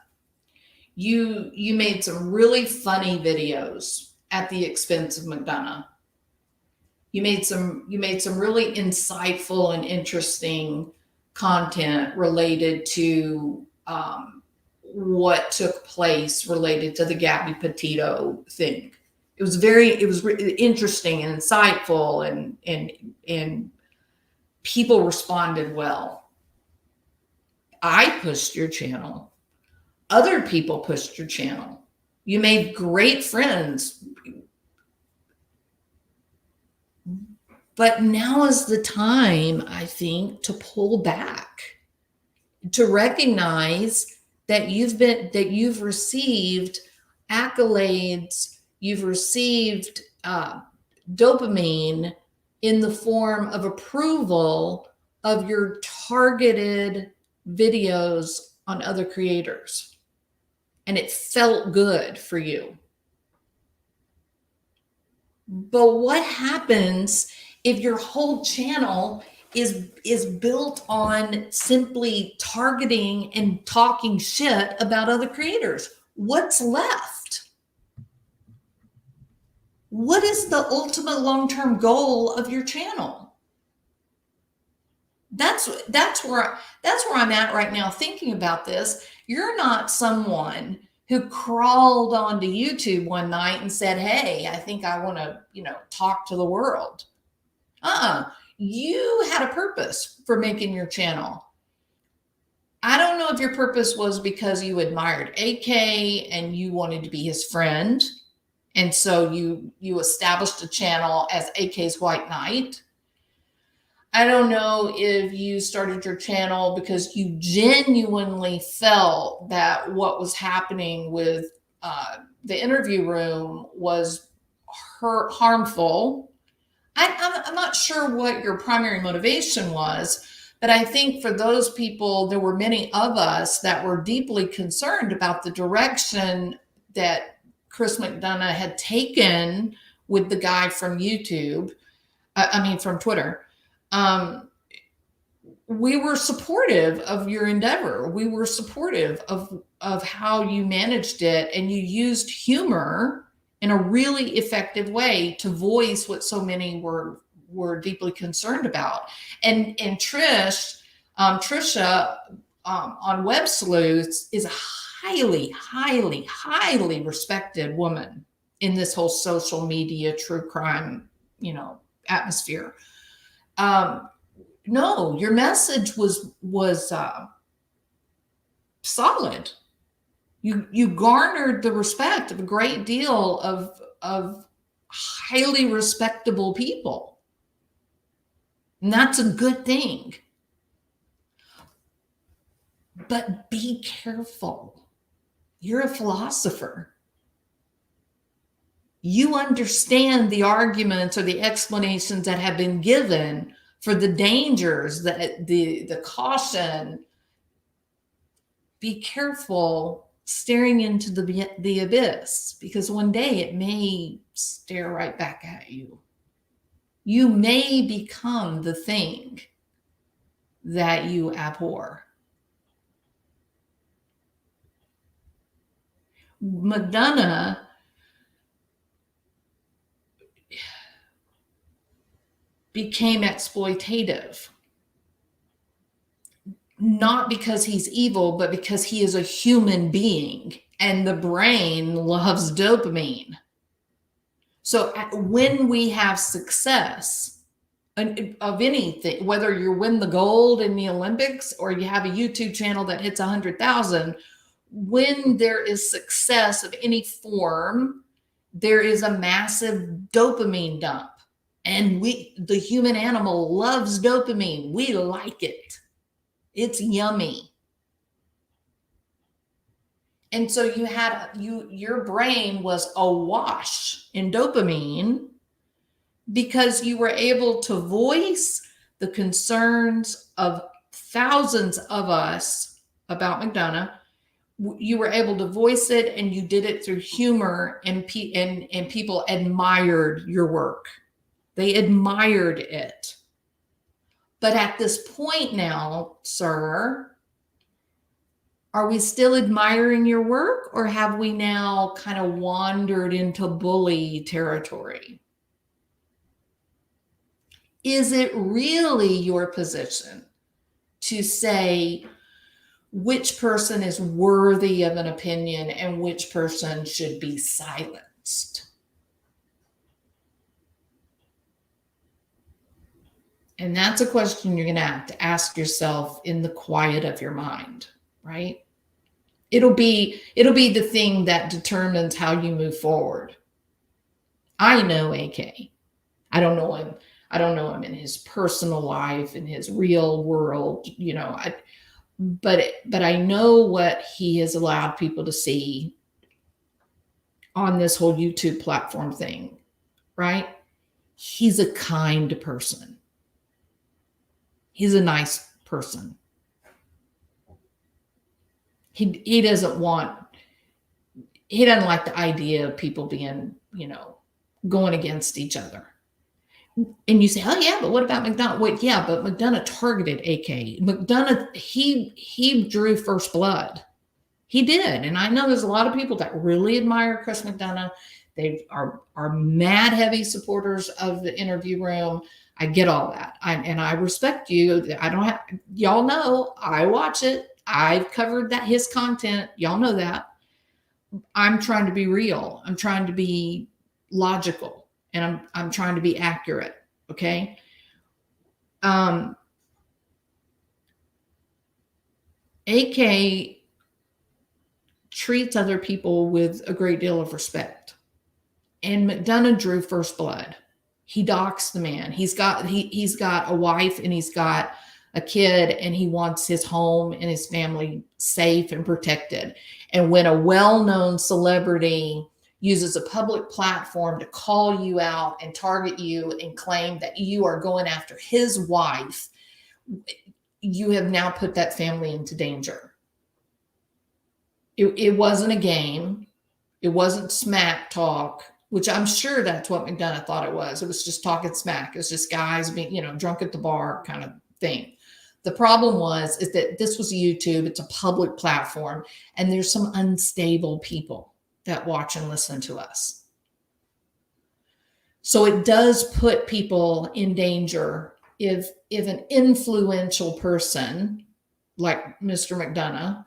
You made some really funny videos at the expense of McDonough. You made some really insightful and interesting content related to what took place related to the Gabby Petito thing. It was interesting and insightful, and people responded well. I pushed your channel. Other people pushed your channel. You made great friends. But now is the time, I think, to pull back, to recognize that you've received accolades, you've received dopamine in the form of approval of your targeted videos on other creators. And it felt good for you. But what happens if your whole channel is built on simply targeting and talking shit about other creators? What's left? What is the ultimate long-term goal of your channel? That's where I'm at right now thinking about this. You're not someone who crawled onto YouTube one night and said, "Hey, I think I want to, talk to the world." You had a purpose for making your channel. I don't know if your purpose was because you admired AK and you wanted to be his friend, and so you established a channel as AK's White Knight. I don't know if you started your channel because you genuinely felt that what was happening with the interview room was harmful. I'm not sure what your primary motivation was, but I think for those people, there were many of us that were deeply concerned about the direction that Chris McDonough had taken with the guy from YouTube, from Twitter. We were supportive of your endeavor. We were supportive of how you managed it, and you used humor in a really effective way to voice what so many were deeply concerned about. And Trisha on Web Sleuths is a highly, highly, highly respected woman in this whole social media true crime, atmosphere. No, your message was solid. You garnered the respect of a great deal of highly respectable people. And that's a good thing. But be careful. You're a philosopher. You understand the arguments or the explanations that have been given for the dangers, the caution. Be careful staring into the abyss, because one day it may stare right back at you. You may become the thing that you abhor. McDonough became exploitative, not because he's evil, but because he is a human being, and the brain loves dopamine. So when we have success of anything, whether you win the gold in the Olympics or you have a YouTube channel that hits 100,000, when there is success of any form, there is a massive dopamine dump. And the human animal loves dopamine. We like it. It's yummy. And so your brain was awash in dopamine because you were able to voice the concerns of thousands of us about McDonough. You were able to voice it, and you did it through humor, and people admired your work. They admired it. But at this point now, sir, are we still admiring your work, or have we now kind of wandered into bully territory? Is it really your position to say which person is worthy of an opinion and which person should be silenced? And that's a question you're going to have to ask yourself in the quiet of your mind, right? It'll be the thing that determines how you move forward. I know AK. I don't know him. I don't know him in his personal life, in his real world, but I know what he has allowed people to see on this whole YouTube platform thing, right? He's a kind person. He's a nice person. He doesn't like the idea of people being, going against each other. And you say, oh yeah, but what about McDonough? Wait, yeah, but McDonough targeted AK. McDonough, he drew first blood. He did. And I know there's a lot of people that really admire Chris McDonough. They are mad heavy supporters of the interview room. I get all that. And I respect you. I don't have, y'all know I watch it. I've covered that his content. Y'all know that. I'm trying to be real. I'm trying to be logical, and I'm trying to be accurate. Okay. AK treats other people with a great deal of respect. And McDonough drew first blood. He docks the man. He's got a wife and he's got a kid, and he wants his home and his family safe and protected. And when a well-known celebrity uses a public platform to call you out and target you and claim that you are going after his wife, you have now put that family into danger. It wasn't a game. It wasn't smack talk, which I'm sure that's what McDonough thought it was. It was just talking smack. It was just guys being, drunk at the bar kind of thing. The problem is that this was YouTube. It's a public platform, and there's some unstable people that watch and listen to us. So it does put people in danger if an influential person like Mr. McDonough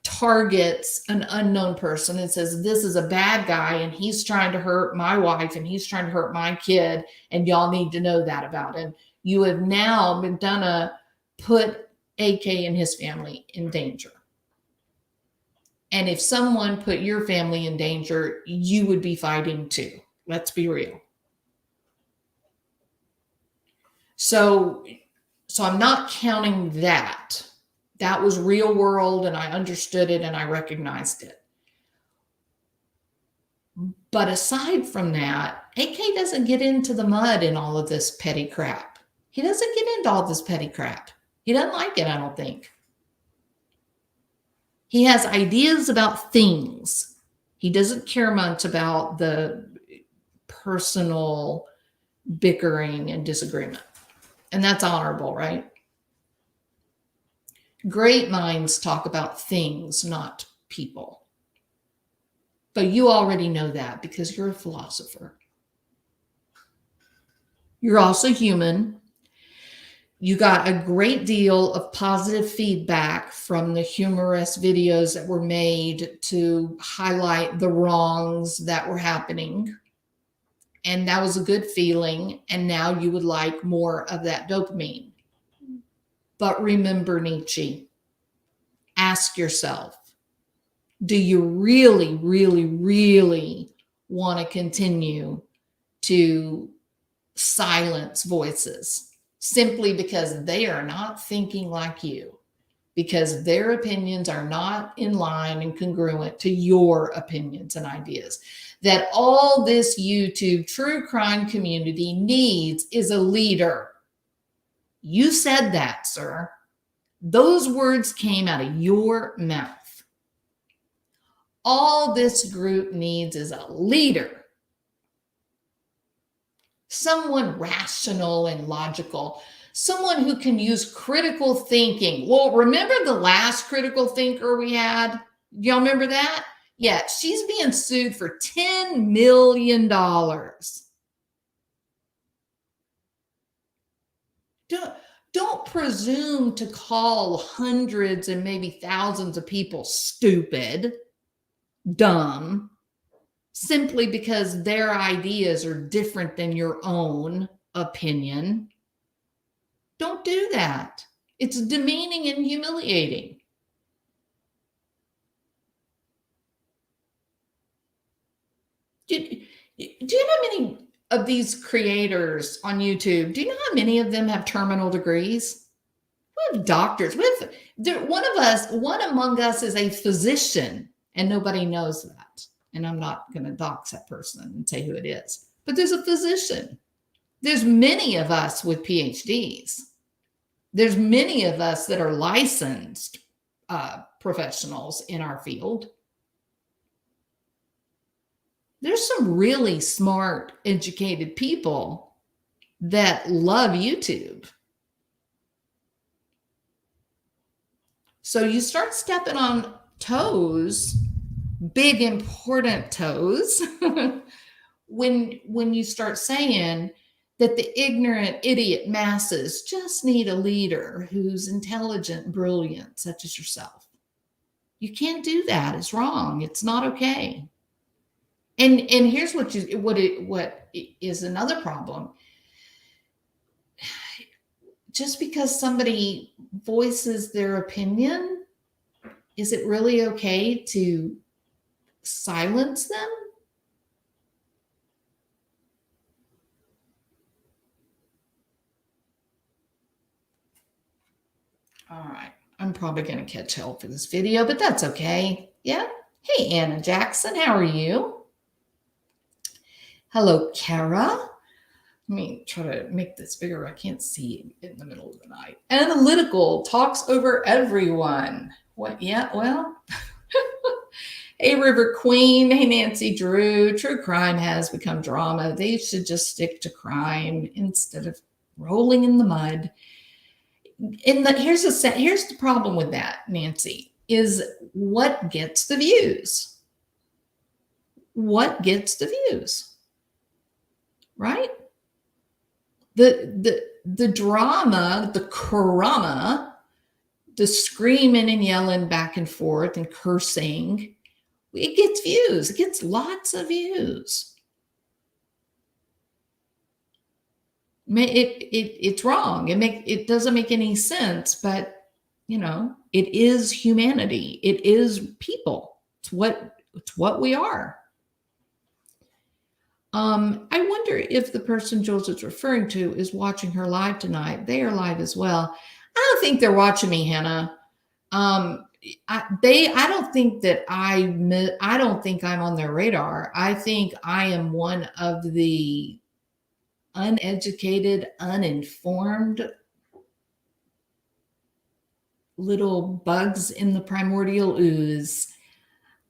targets an unknown person and says, this is a bad guy and he's trying to hurt my wife and he's trying to hurt my kid, and y'all need to know that about him. You have now, McDonough, put AK and his family in danger. And if someone put your family in danger, you would be fighting too. Let's be real. So I'm not counting that. That was real world, and I understood it and I recognized it. But aside from that, AK doesn't get into the mud in all of this petty crap. He doesn't get into all this petty crap. He doesn't like it, I don't think. He has ideas about things. He doesn't care much about the personal bickering and disagreement. And that's honorable, right? Great minds talk about things, not people. But you already know that because you're a philosopher. You're also human. You got a great deal of positive feedback from the humorous videos that were made to highlight the wrongs that were happening. And that was a good feeling. And now you would like more of that dopamine. But remember Nietzsche. Ask yourself, do you really, really, really want to continue to silence voices simply because they are not thinking like you, because their opinions are not in line and congruent to your opinions and ideas? That all this YouTube true crime community needs is a leader. You said that, sir. Those words came out of your mouth. All this group needs is a leader. Someone rational and logical. Someone who can use critical thinking. Well, remember the last critical thinker we had? Y'all remember that? Yeah, she's being sued for $10 million. Don't presume to call hundreds and maybe thousands of people stupid, dumb, simply because their ideas are different than your own opinion. Don't do that. It's demeaning and humiliating. Do you know how many of these creators on YouTube, do you know how many of them have terminal degrees? We have doctors. One among us is a physician, and nobody knows that. And I'm not going to dox that person and say who it is. But there's a physician. There's many of us with PhDs. There's many of us that are licensed professionals in our field. There's some really smart, educated people that love YouTube. So you start stepping on toes, big, important toes, when you start saying that the ignorant idiot masses just need a leader who's intelligent, brilliant, such as yourself. You can't do that. It's wrong. It's not okay. And here's what is another problem. Just because somebody voices their opinion, is it really okay to silence them? All right. I'm probably going to catch hell for this video, but that's okay. Yeah. Hey, Anna Jackson, how are you? Hello, Kara. Let me try to make this bigger. I can't see in the middle of the night. Analytical talks over everyone. What? Yeah, well. Hey, River Queen. Hey, Nancy Drew. True crime has become drama. They should just stick to crime instead of rolling in the mud. Here's the problem with that, Nancy, is what gets the views? What gets the views? Right? The drama, the karama, the screaming and yelling back and forth and cursing, it gets views. It gets lots of views. It's wrong. It doesn't make any sense, but it is humanity. It is people. It's what we are. I wonder if the person Jules is referring to is watching her live tonight. They are live as well. I don't think they're watching me, Hannah. I don't think that I don't think I'm on their radar. I think I am one of the uneducated, uninformed little bugs in the primordial ooze.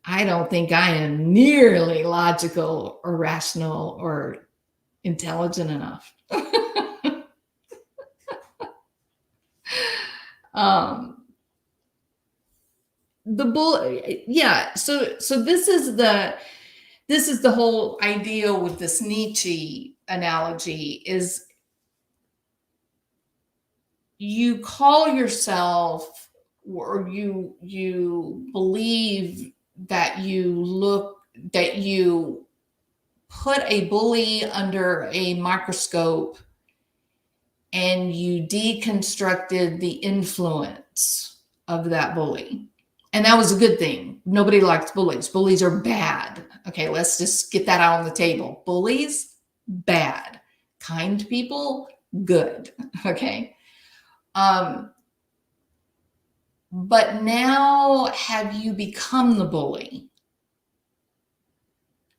I don't think I am nearly logical or rational or intelligent enough. So this is the whole idea with this Nietzsche analogy is you call yourself, or you believe that you put a bully under a microscope and you deconstructed the influence of that bully. And that was a good thing. Nobody likes bullies. Bullies are bad. Okay, let's just get that out on the table. Bullies, bad. Kind people, good. Okay. But now have you become the bully?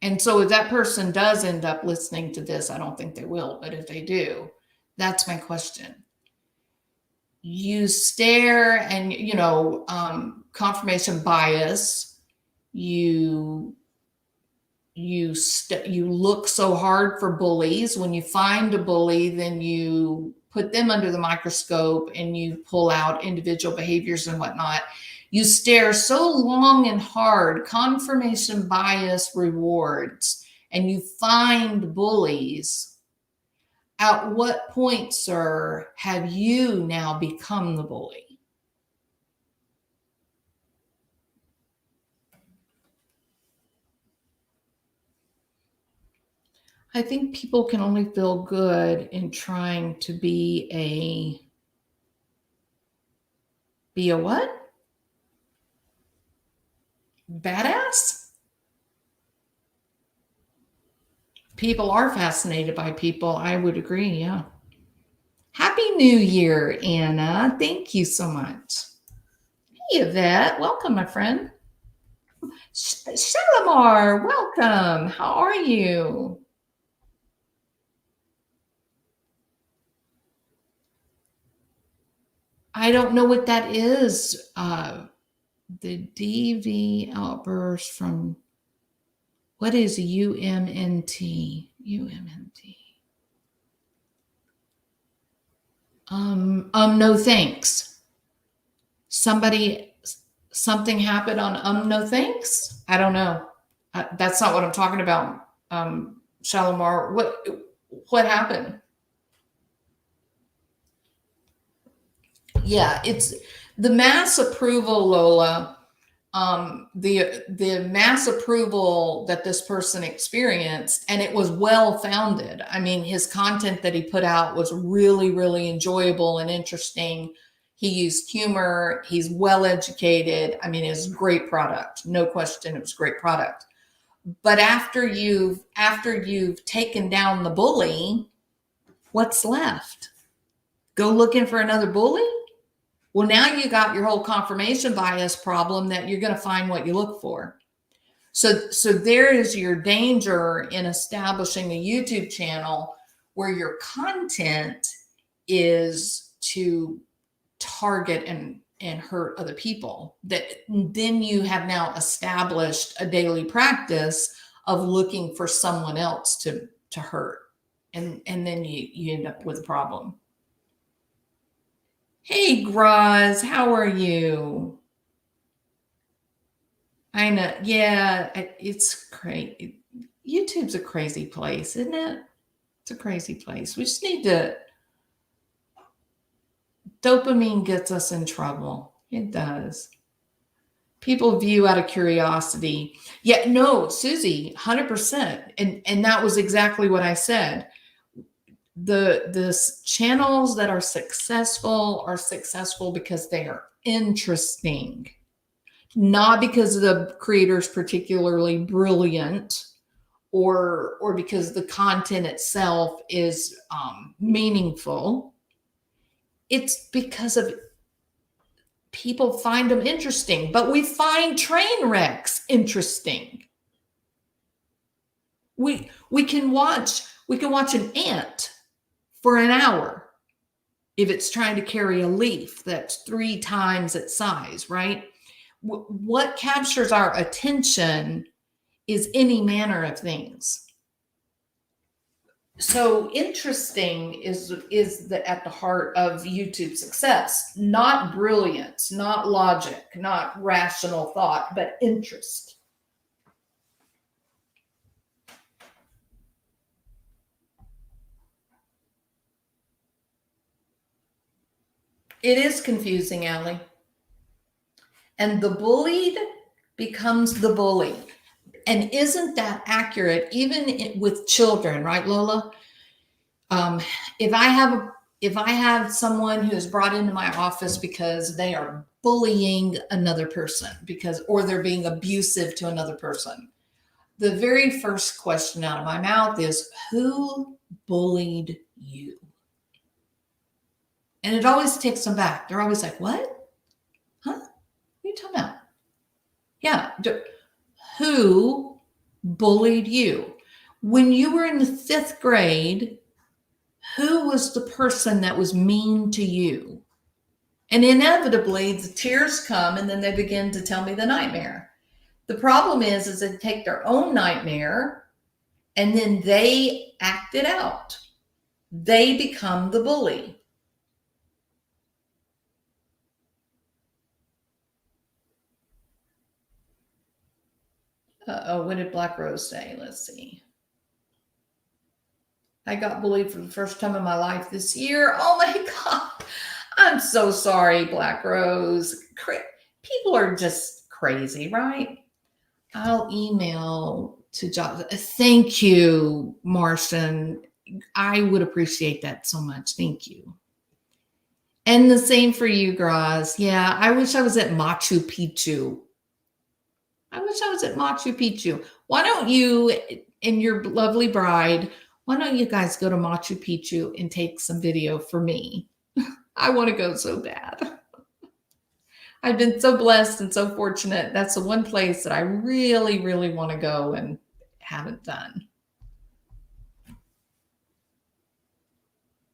And so if that person does end up listening to this, I don't think they will, but if they do, that's my question. You stare and, confirmation bias, you look so hard for bullies. When you find a bully, then you put them under the microscope and you pull out individual behaviors and whatnot. You stare so long and hard, confirmation bias rewards, and you find bullies. At what point, sir, have you now become the bully? I think people can only feel good in trying to be a what? Badass? People are fascinated by people. I would agree. Yeah. Happy New Year, Anna. Thank you so much. Hey, Yvette. Welcome, my friend. Shalimar, welcome. How are you? I don't know what that is. The DV outburst from, what is UMNT? UMNT. No thanks. Something happened on no thanks? I don't know. That's not what I'm talking about. Shalimar, what happened? Yeah, it's the mass approval, Lola. The mass approval that this person experienced, and it was well founded. I mean, his content that he put out was really, really enjoyable and interesting. He used humor. He's well educated. I mean, it's a great product, no question. It was a great product. But after you've taken down the bully, what's left? Go looking for another bully? Well, now you got your whole confirmation bias problem that you're going to find what you look for. So there is your danger in establishing a YouTube channel where your content is to target and hurt other people. That then you have now established a daily practice of looking for someone else to hurt. And then you end up with a problem. Hey, Graz, how are you? I know. Yeah, it's crazy. YouTube's a crazy place, isn't it? It's a crazy place. We just need to. Dopamine gets us in trouble. It does. People view out of curiosity. Yeah, no, Susie, 100%. And that was exactly what I said. The channels that are successful because they are interesting, not because the creator's particularly brilliant or because the content itself is meaningful. It's because of people find them interesting, but we find train wrecks interesting. We can watch an ant for an hour if it's trying to carry a leaf that's 3 times its size, right? What captures our attention is any manner of things. So interesting is at the heart of YouTube success, not brilliance, not logic, not rational thought, but interest. It is confusing, Allie. And the bullied becomes the bully. And isn't that accurate? Even with children, right, Lola? If I have someone who is brought into my office because they are bullying another person or they're being abusive to another person, the very first question out of my mouth is, who bullied you? And it always takes them back. They're always like, what? Huh? What are you talking about? Yeah. Who bullied you? When you were in the 5th grade, who was the person that was mean to you? And inevitably the tears come and then they begin to tell me the nightmare. The problem is they take their own nightmare and then they act it out. They become the bully. What did Black Rose say? Let's see. I got bullied for the first time in my life this year. Oh my God. I'm so sorry, Black Rose. People are just crazy, right? I'll email to Josh. Thank you, Martian. I would appreciate that so much. Thank you. And the same for you, Graz. Yeah, I wish I was at Machu Picchu. Why don't you and your lovely bride, why don't you guys go to Machu Picchu and take some video for me? I want to go so bad. I've been so blessed and so fortunate. That's the one place that I really, really want to go and haven't done.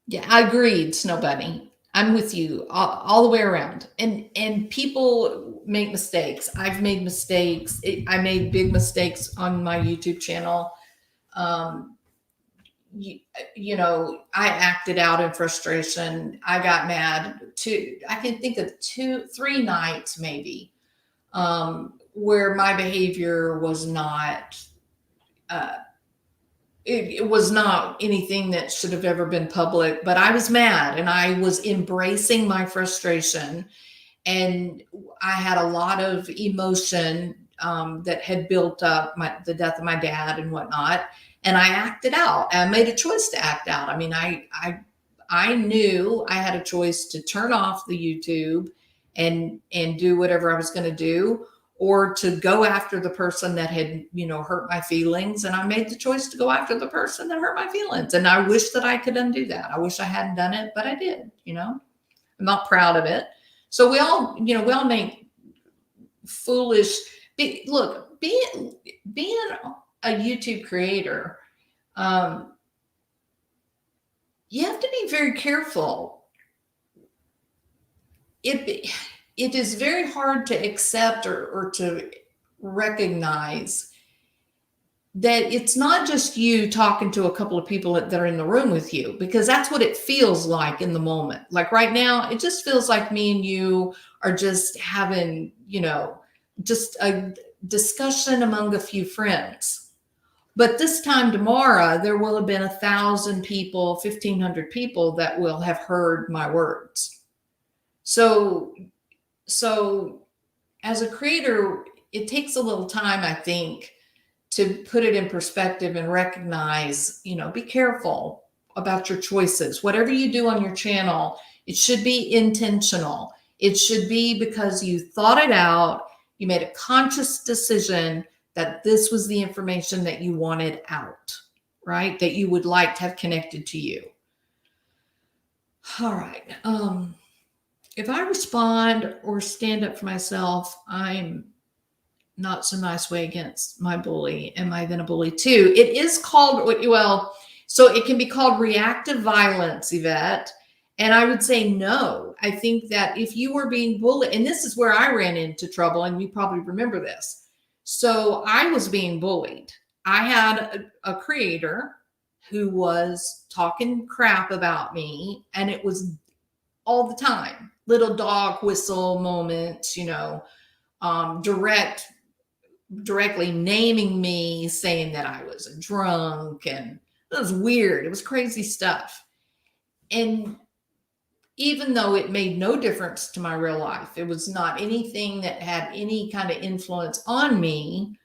Yeah, I agreed, Snow Bunny. I'm with you all the way around. And people make mistakes. I've made mistakes. I made big mistakes on my YouTube channel. You know, I acted out in frustration. I got mad. I can think of 3 nights maybe where my behavior was not it was not anything that should have ever been public, but I was mad and I was embracing my frustration. And I had a lot of emotion that had built up, the death of my dad and whatnot. And I acted out. I made a choice to act out. I mean, I knew I had a choice to turn off the YouTube and do whatever I was going to do, or to go after the person that had, hurt my feelings. And I made the choice to go after the person that hurt my feelings. And I wish that I could undo that. I wish I hadn't done it, but I did. I'm not proud of it. So we all make foolish. Look, being a YouTube creator, you have to be very careful. It is very hard to accept or to recognize that it's not just you talking to a couple of people that are in the room with you, because that's what it feels like in the moment. Like right now, it just feels like me and you are just having, just a discussion among a few friends. But this time tomorrow, there will have been 1,000 people, 1,500 people that will have heard my words. So as a creator, it takes a little time, I think, to put it in perspective and recognize, be careful about your choices. Whatever you do on your channel, it should be intentional. It should be because you thought it out. You made a conscious decision that this was the information that you wanted out, right? That you would like to have connected to you. All right. If I respond or stand up for myself, I'm not so nice way against my bully. Am I then a bully too? It is called, so it can be called reactive violence, Yvette. And I would say no. I think that if you were being bullied, and this is where I ran into trouble, and you probably remember this. So I was being bullied. I had a creator who was talking crap about me, and it was all the time. Little dog whistle moments, directly naming me, saying that I was a drunk, and it was weird. It was crazy stuff. And even though it made no difference to my real life, it was not anything that had any kind of influence on me.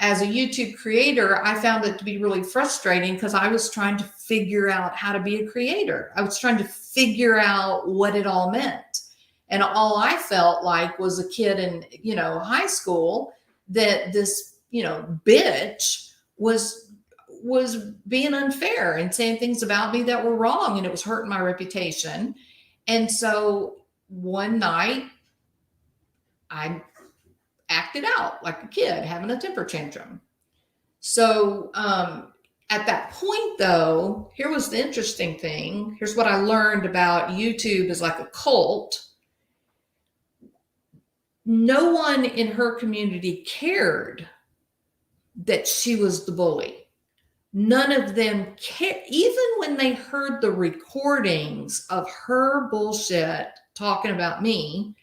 As a YouTube creator, I found it to be really frustrating because I was trying to figure out how to be a creator. I was trying to figure out what it all meant. And all I felt like was a kid in, high school, that this, bitch was being unfair and saying things about me that were wrong, and it was hurting my reputation. And so one night I acted out like a kid having a temper tantrum. So at that point, though, here was the interesting thing. Here's what I learned about YouTube as like a cult. No one in her community cared that she was the bully. None of them cared. Even when they heard the recordings of her bullshit talking about me,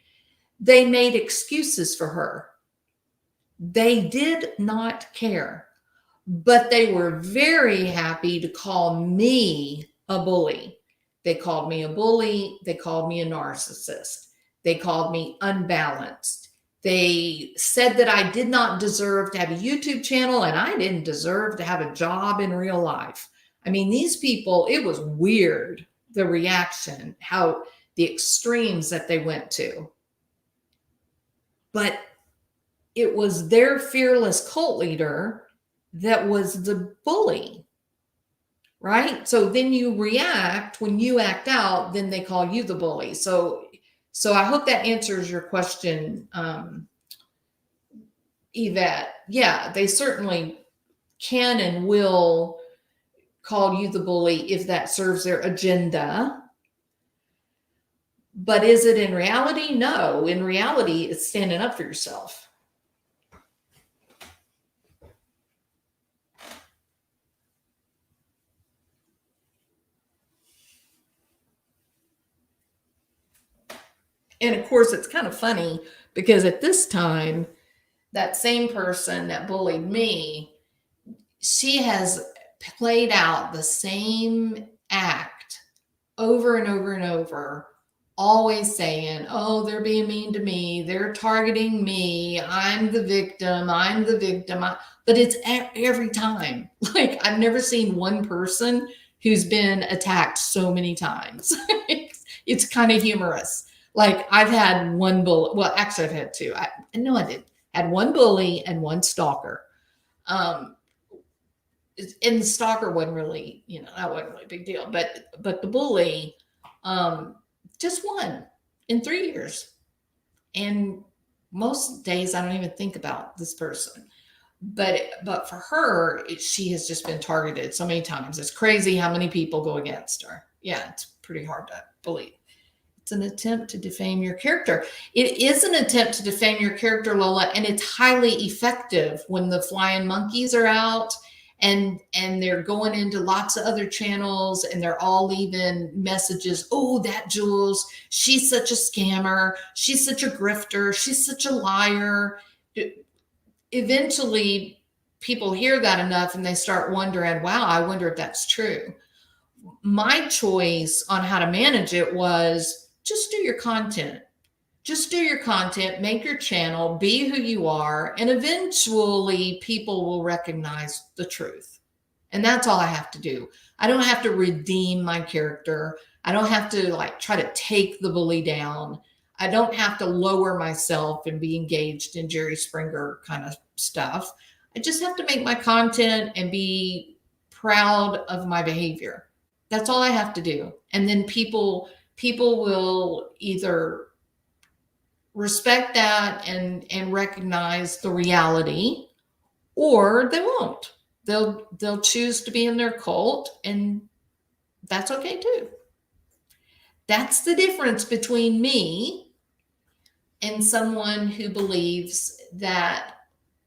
they made excuses for her. They did not care, but they were very happy to call me a bully. They called me a bully. They called me a narcissist. They called me unbalanced. They said that I did not deserve to have a YouTube channel, and I didn't deserve to have a job in real life. I mean, these people, it was weird, the reaction, how the extremes that they went to. But it was their fearless cult leader that was the bully, right? So then you react. When you act out, then they call you the bully. So I hope that answers your question, Yvette. Yeah, they certainly can and will call you the bully if that serves their agenda. But is it in reality? No. In reality, it's standing up for yourself. And of course, it's kind of funny because at this time, that same person that bullied me, she has played out the same act over and over and over, always saying, oh, they're being mean to me, they're targeting me, I'm the victim, I'm the victim. But it's every time. Like, I've never seen one person who's been attacked so many times. It's kind of humorous. Like, I've had one bully. Well, actually, I've had two. No, I did. Had one bully and one stalker. And the stalker wasn't really, that wasn't really a big deal. But the bully, just one in 3 years. And most days I don't even think about this person. But for her, she has just been targeted so many times. It's crazy how many people go against her. Yeah, it's pretty hard to believe. It's an attempt to defame your character. It is an attempt to defame your character, Lola, and it's highly effective when the flying monkeys are out and they're going into lots of other channels and they're all leaving messages. Oh, that Jules, she's such a scammer. She's such a grifter. She's such a liar. Eventually, people hear that enough and they start wondering, wow, I wonder if that's true. My choice on how to manage it was just do your content. Just do your content, make your channel, be who you are, and eventually people will recognize the truth. And that's all I have to do. I don't have to redeem my character. I don't have to try to take the bully down. I don't have to lower myself and be engaged in Jerry Springer kind of stuff. I just have to make my content and be proud of my behavior. That's all I have to do. And then people will either respect that and recognize the reality, or they won't. They'll choose to be in their cult, and that's okay too. That's the difference between me and someone who believes that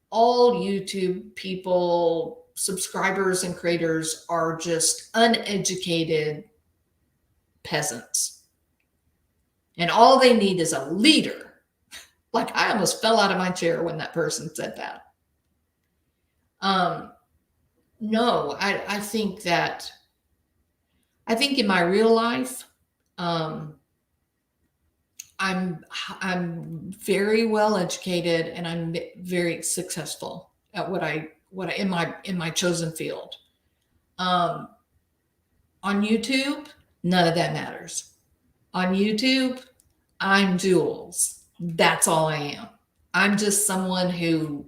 all YouTube people, subscribers and creators, are just uneducated peasants. And all they need is a leader. Like, I almost fell out of my chair when that person said that. No, I think in my real life, I'm very well educated and I'm very successful at what I in my chosen field. On YouTube, none of that matters. On YouTube, I'm Jules. That's all I am. I'm just someone who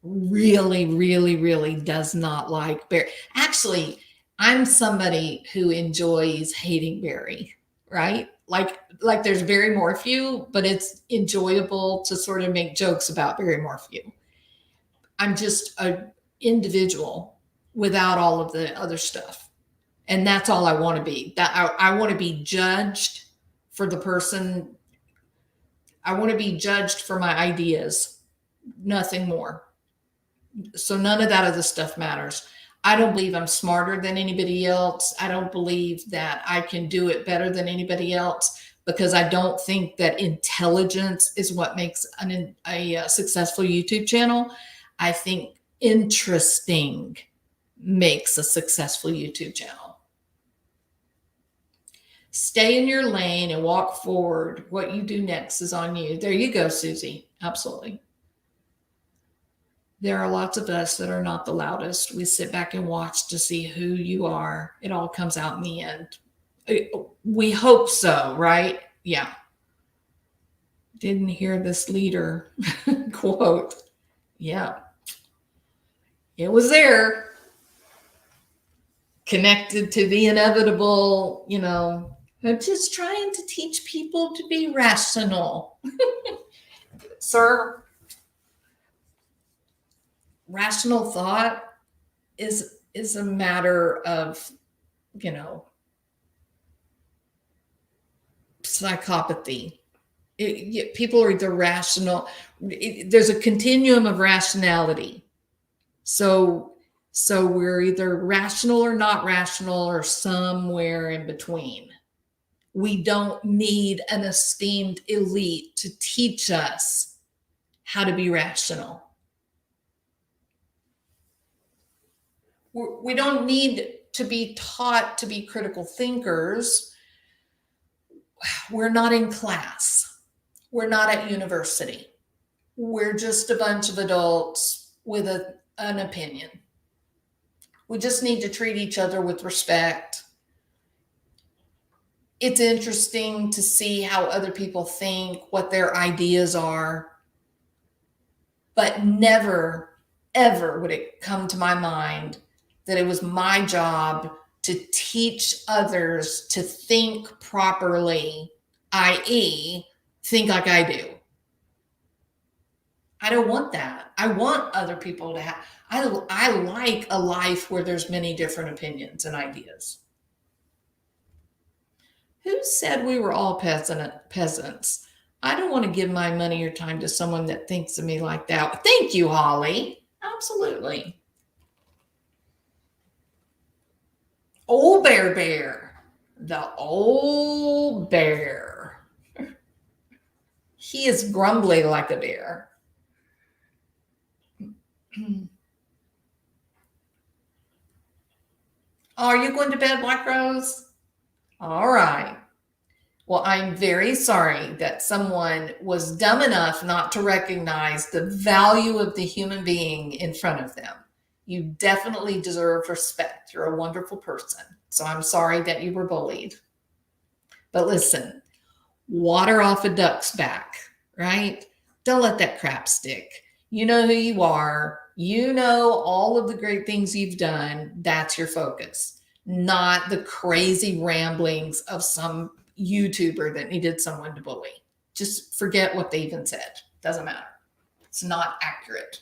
really, really, really does not like Barry. Actually, I'm somebody who enjoys hating Barry, right? Like there's Barry Morphew, but it's enjoyable to sort of make jokes about Barry Morphew. I'm just an individual without all of the other stuff. And that's all I want to be. That I want to be judged for the person. I want to be judged for my ideas, nothing more. So none of that other stuff matters. I don't believe I'm smarter than anybody else. I don't believe that I can do it better than anybody else, because I don't think that intelligence is what makes a successful YouTube channel. I think interesting makes a successful YouTube channel. Stay in your lane and walk forward. What you do next is on you. There you go, Susie. Absolutely. There are lots of us that are not the loudest. We sit back and watch to see who you are. It all comes out in the end. We hope so, right? Yeah. Didn't hear this leader quote. Yeah. It was there. Connected to the inevitable, I'm just trying to teach people to be rational. Sir, rational thought is a matter of, psychopathy. People are either rational. There's a continuum of rationality. So we're either rational or not rational, or somewhere in between. We don't need an esteemed elite to teach us how to be rational. We don't need to be taught to be critical thinkers. We're not in class. We're not at university. We're just a bunch of adults with an opinion. We just need to treat each other with respect. It's interesting to see how other people think, what their ideas are, but never, ever would it come to my mind that it was my job to teach others to think properly, i.e., think like I do. I don't want that. I want other people to have, I like a life where there's many different opinions and ideas. Who said we were all peasants? I don't want to give my money or time to someone that thinks of me like that. Thank you, Holly. Absolutely. Old bear. The old bear. He is grumbly like a bear. Are you going to bed, Black Rose? All right. Well, I'm very sorry that someone was dumb enough not to recognize the value of the human being in front of them. You definitely deserve respect. You're a wonderful person. So I'm sorry that you were bullied. But listen, water off a duck's back, right? Don't let that crap stick. You know who you are. You know all of the great things you've done. That's your focus, not the crazy ramblings of some YouTuber that needed someone to bully. Just forget what they even said. Doesn't matter. It's not accurate.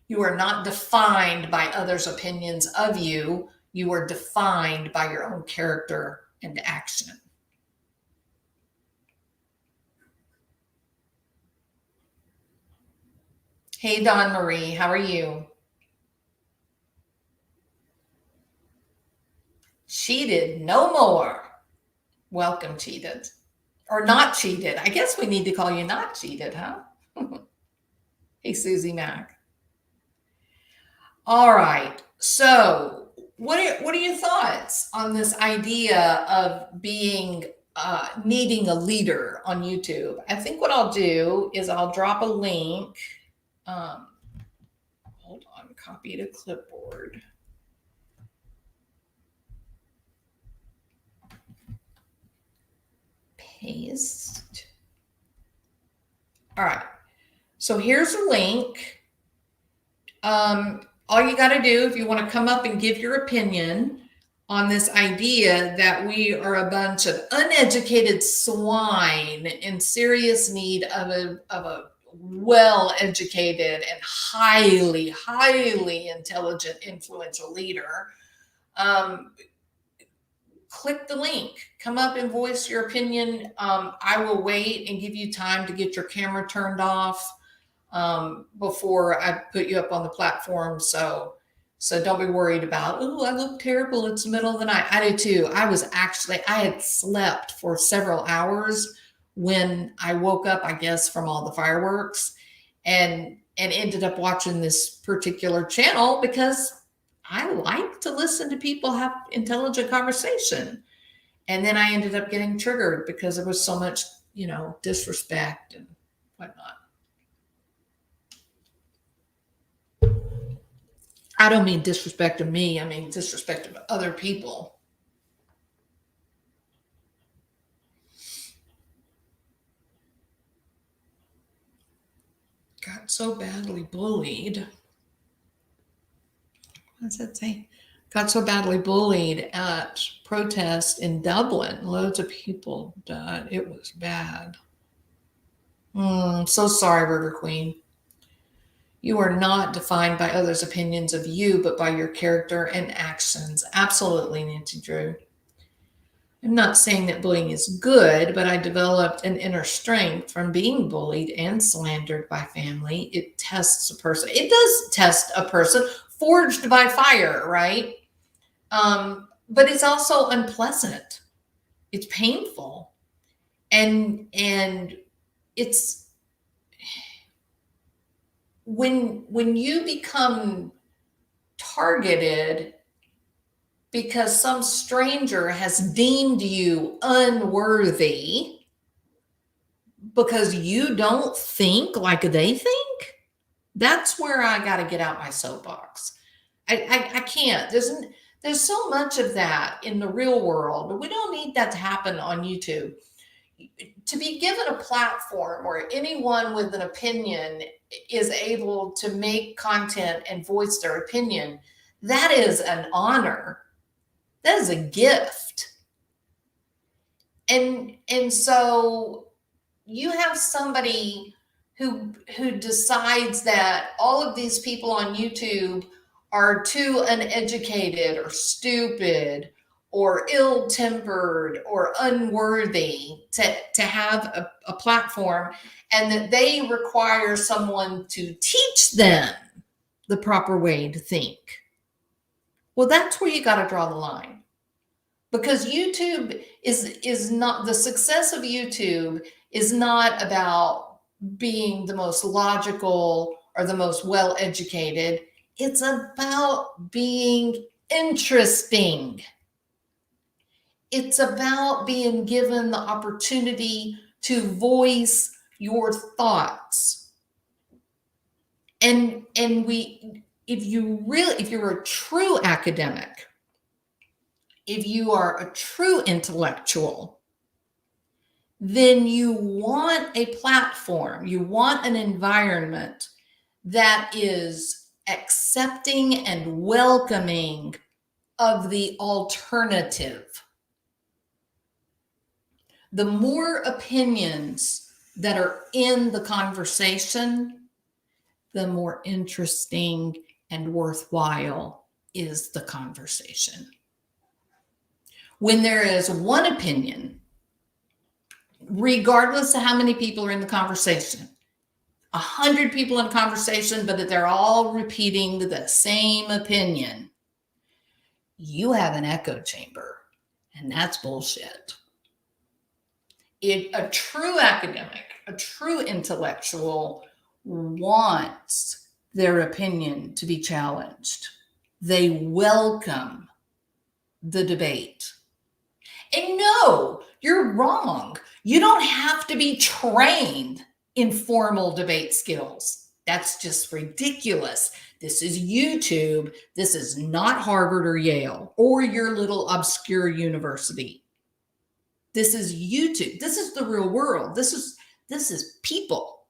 You are not defined by others' opinions of you. You are defined by your own character and action. Hey, Dawn Marie, how are you? Cheated no more. Welcome, cheated. Or not cheated. I guess we need to call you not cheated, huh? Hey, Susie Mac. All right. So, what are your thoughts on this idea of being needing a leader on YouTube? I think what I'll do is I'll drop a link. Hold on, copy to clipboard. Paste. All right. So here's a link. All you got to do if you want to come up and give your opinion on this idea that we are a bunch of uneducated swine in serious need of a well-educated and highly, highly intelligent, influential leader, click the link. Come up and voice your opinion. I will wait and give you time to get your camera turned off before I put you up on the platform. So don't be worried about, oh, I look terrible. It's the middle of the night. I do too. I had slept for several hours when I woke up, I guess, from all the fireworks and ended up watching this particular channel because I like to listen to people have intelligent conversation. And then I ended up getting triggered because there was so much, disrespect and whatnot. I don't mean disrespect of me. I mean disrespect of other people. Got so badly bullied. What does that say? Got so badly bullied at protest in Dublin. Loads of people died. It was bad. So sorry, River Queen. You are not defined by others' opinions of you, but by your character and actions. Absolutely, Nancy Drew. I'm not saying that bullying is good, but I developed an inner strength from being bullied and slandered by family. It tests a person. It does test a person, forged by fire, right? But it's also unpleasant. It's painful. And it's when you become targeted because some stranger has deemed you unworthy because you don't think like they think. That's where I got to get out my soapbox. I can't. There's so much of that in the real world. We don't need that to happen on YouTube. To be given a platform where anyone with an opinion is able to make content and voice their opinion, that is an honor. That is a gift. And so you have somebody who decides that all of these people on YouTube are too uneducated or stupid or ill-tempered or unworthy to have a platform, and that they require someone to teach them the proper way to think. Well, that's where you got to draw the line, because YouTube is not, the success of YouTube is not about being the most logical or the most well-educated. It's about being interesting. It's about being given the opportunity to voice your thoughts. And if you're a true academic, if you are a true intellectual, then you want a platform, you want an environment that is accepting and welcoming of the alternative. The more opinions that are in the conversation, the more interesting and worthwhile is the conversation. When there is one opinion, regardless of how many people are in the conversation, 100 people in conversation, but that they're all repeating the same opinion, you have an echo chamber, and that's bullshit. A true academic, a true intellectual wants their opinion to be challenged. They welcome the debate. And no, you're wrong. You don't have to be trained in formal debate skills. That's just ridiculous. This is YouTube. This is not Harvard or Yale or your little obscure university. This is YouTube. This is the real world. This is people.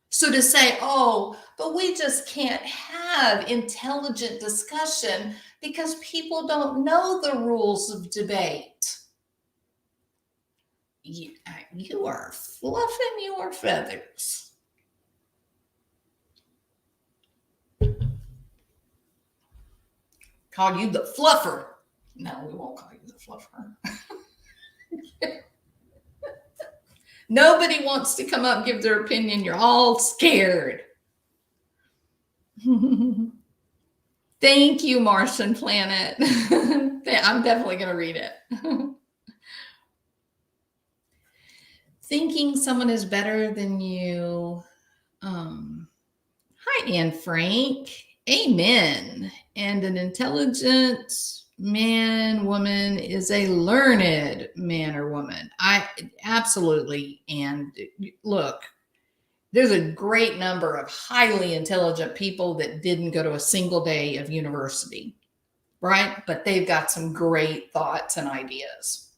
So to say, oh, but we just can't have intelligent discussion because people don't know the rules of debate. You are fluffing your feathers. Call you the fluffer. No, we won't call you the fluffer. Nobody wants to come up and give their opinion. You're all scared. Thank you, Martian Planet. I'm definitely going to read it. Thinking someone is better than you. Hi, Anne Frank. Amen. And an intelligent man, woman is a learned man or woman. I absolutely. And look, there's a great number of highly intelligent people that didn't go to a single day of university, right? But they've got some great thoughts and ideas.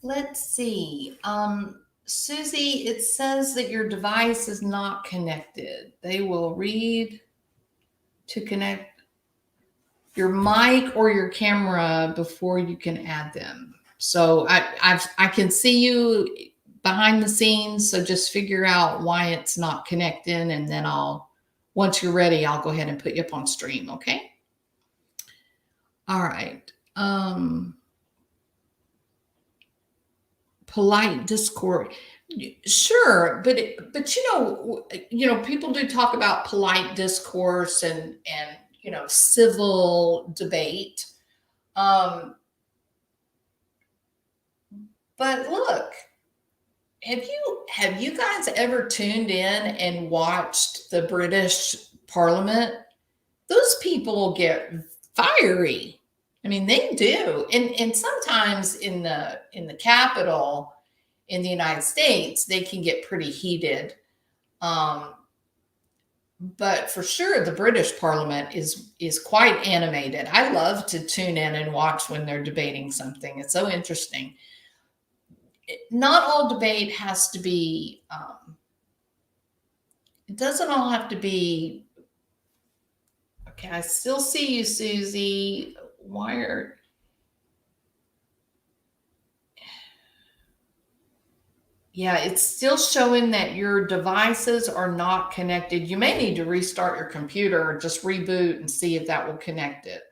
Let's see. Susie, it says that your device is not connected. They will read to connect your mic or your camera before you can add them. So I can see you behind the scenes. So just figure out why it's not connecting. And then once you're ready, I'll go ahead and put you up on stream. Okay. All right. Polite discourse. Sure. But you know, people do talk about polite discourse and civil debate. But look, have you guys ever tuned in and watched the British parliament, those people get fiery. I mean, they do. And sometimes in the Capitol in the United States, they can get pretty heated. But for sure, the British Parliament is quite animated. I love to tune in and watch when they're debating something. It's so interesting. Not all debate has to be. It doesn't all have to be. Okay, I still see you, Susie. Why are? Yeah, it's still showing that your devices are not connected. You may need to restart your computer or just reboot and see if that will connect it.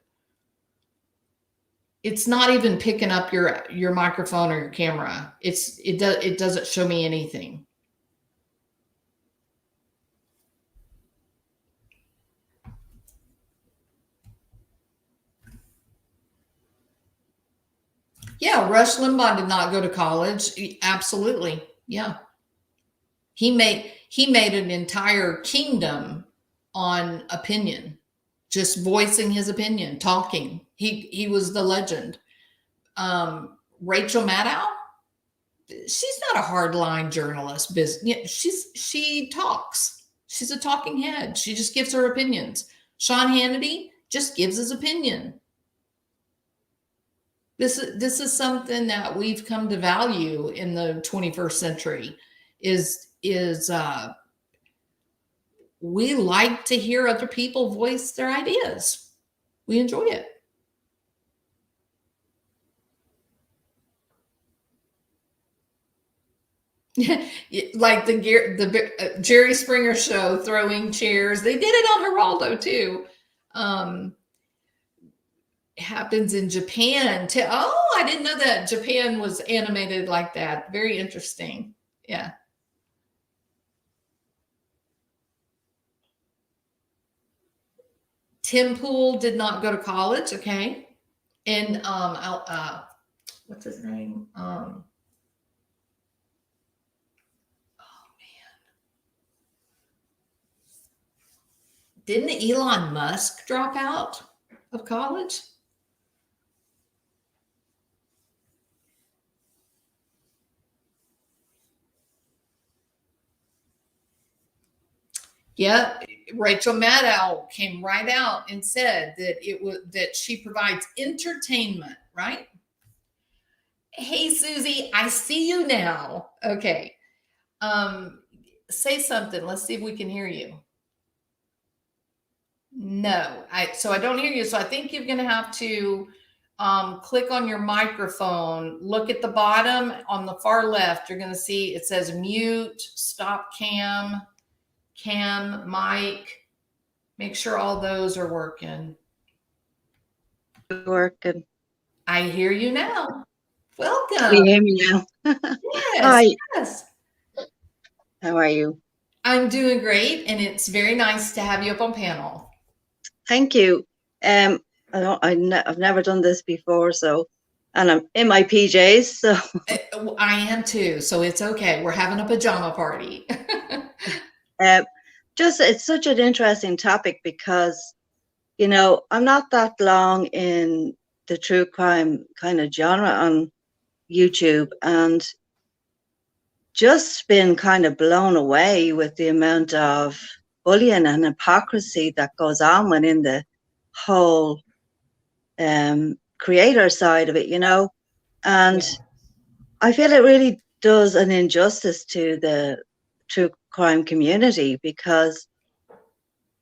It's not even picking up your microphone or your camera. It doesn't show me anything. Yeah, Rush Limbaugh did not go to college. Absolutely. Yeah. He made an entire kingdom on opinion, just voicing his opinion, talking. He was the legend. Rachel Maddow, she's not a hardline journalist. She talks. She's a talking head. She just gives her opinions. Sean Hannity just gives his opinion. This is something that we've come to value in the 21st century. Is we like to hear other people voice their ideas. We enjoy it. Like the Jerry Springer show, throwing chairs. They did it on Geraldo too. Happens in Japan too. Oh, I didn't know that Japan was animated like that. Very interesting. Yeah. Tim Pool did not go to college. Okay. And what's his name? Oh man. Didn't Elon Musk drop out of college? Yeah, Rachel Maddow came right out and said that she provides entertainment, right? Hey, Susie, I see you now. Okay. Say something. Let's see if we can hear you. No, so I don't hear you. So I think you're going to have to click on your microphone. Look at the bottom on the far left. You're going to see it says mute, stop cam, mic. Make sure all those are working. Working. I hear you now. Welcome. You hear me now? Yes. Hi. Yes. How are you? I'm doing great, and it's very nice to have you up on panel. Thank you. I've never done this before, and I'm in my PJs, so I am too. So it's okay. We're having a pajama party. It's such an interesting topic because, I'm not that long in the true crime kind of genre on YouTube, and just been kind of blown away with the amount of bullying and hypocrisy that goes on within the whole creator side of it, and I feel it really does an injustice to the true crime community because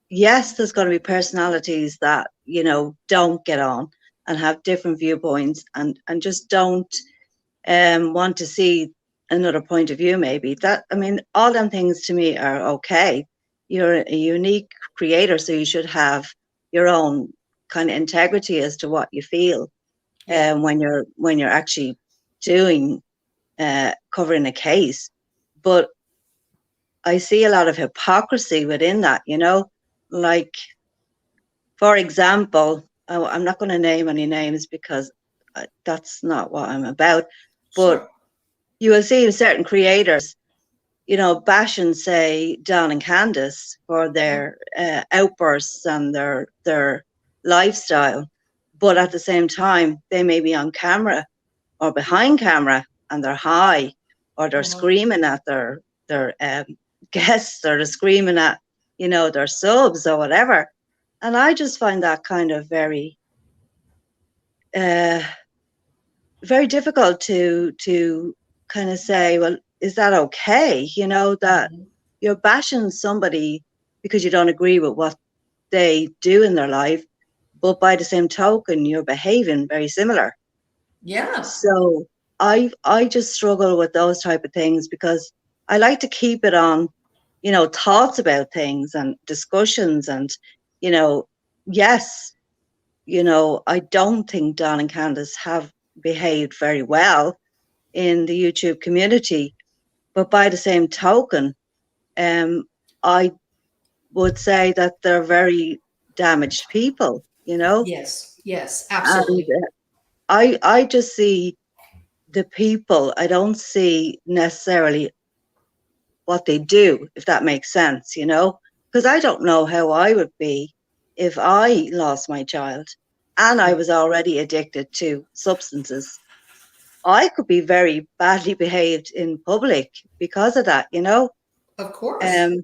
yes, there's going to be personalities that, don't get on and have different viewpoints and just don't want to see another point of view. Maybe all them things to me are okay. You're a unique creator, so you should have your own kind of integrity as to what you feel when you're actually doing covering a case. But I see a lot of hypocrisy within that, like, for example, I'm not going to name any names because that's not what I'm about, but you will see certain creators bashing, say, Don and Candace for their outbursts and their lifestyle, but at the same time, they may be on camera or behind camera and they're high, or they're screaming at their guests, or they're screaming at their subs or whatever. And I just find that kind of very very difficult to kind of say, well, is that okay? That you're bashing somebody because you don't agree with what they do in their life, but by the same token, you're behaving very similar. Yeah. So I just struggle with those type of things, because I like to keep it on, thoughts about things and discussions. And, yes, I don't think Don and Candace have behaved very well in the YouTube community. But by the same token, I would say that they're very damaged people, Yes, And absolutely. I just see the people. I don't see necessarily what they do, if that makes sense, because I don't know how I would be if I lost my child and I was already addicted to substances. I could be very badly behaved in public because of that, Of course. Um,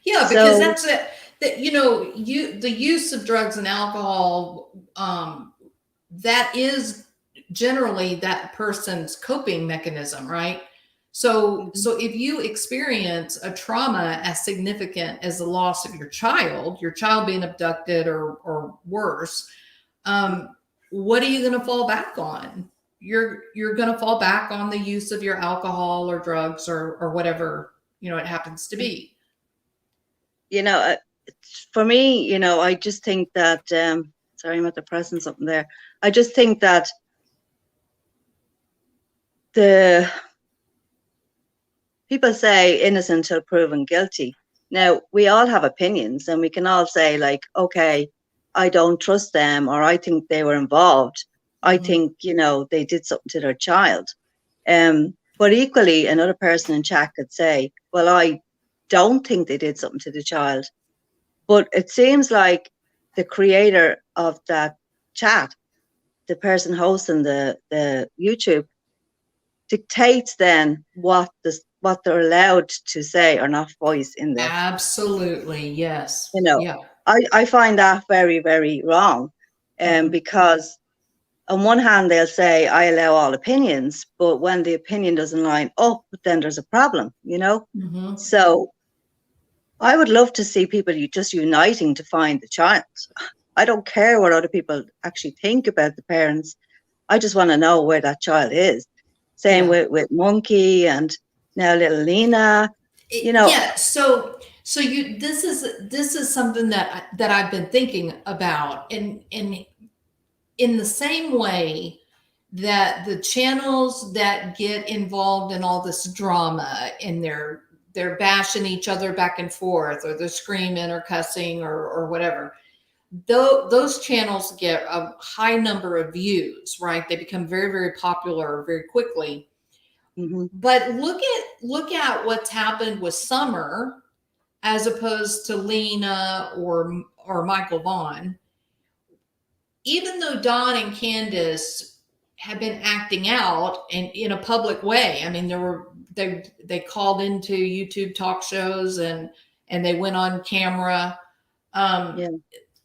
Yeah, because so that's it. That the use of drugs and alcohol, that is generally that person's coping mechanism, right? So if you experience a trauma as significant as the loss of your child being abducted or worse, what are you going to fall back on? You're going to fall back on the use of your alcohol or drugs or whatever it happens to be. For me, I just think that, sorry, I'm at the pressing something there. I just think that the people say innocent till proven guilty. Now, we all have opinions, and we can all say, like, okay, I don't trust them, or I think they were involved. I think, they did something to their child. But equally, another person in chat could say, well, I don't think they did something to the child. But it seems like the creator of that chat, the person hosting the YouTube, dictates then what they're allowed to say or not voice in the. Absolutely, yes. Yeah. I find that very, very wrong. Because on one hand they'll say I allow all opinions, but when the opinion doesn't line up, then there's a problem, So I would love to see people just uniting to find the child. I don't care what other people actually think about the parents. I just want to know where that child is. Same with Monkey and now little Lena. Yeah. So this is something that I've been thinking about, and in the same way that the channels that get involved in all this drama and they're bashing each other back and forth, or they're screaming or cussing or whatever, those channels get a high number of views, right? They become very, very popular very quickly. But look at what's happened with Summer as opposed to Lena or Michael Vaughn. Even though Don and Candace have been acting out in a public way, I mean, they called into YouTube talk shows and they went on camera.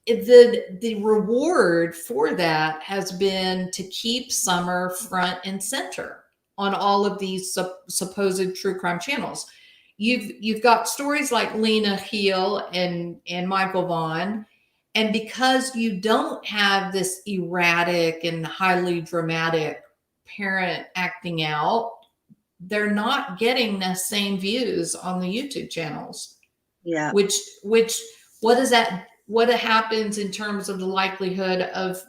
The reward for that has been to keep Summer front and center on all of these supposed true crime channels. You've got stories like Lena Heal and Michael Vaughn, and because you don't have this erratic and highly dramatic parent acting out, they're not getting the same views on the YouTube channels. Yeah. Which what is that? What happens in terms of the likelihood of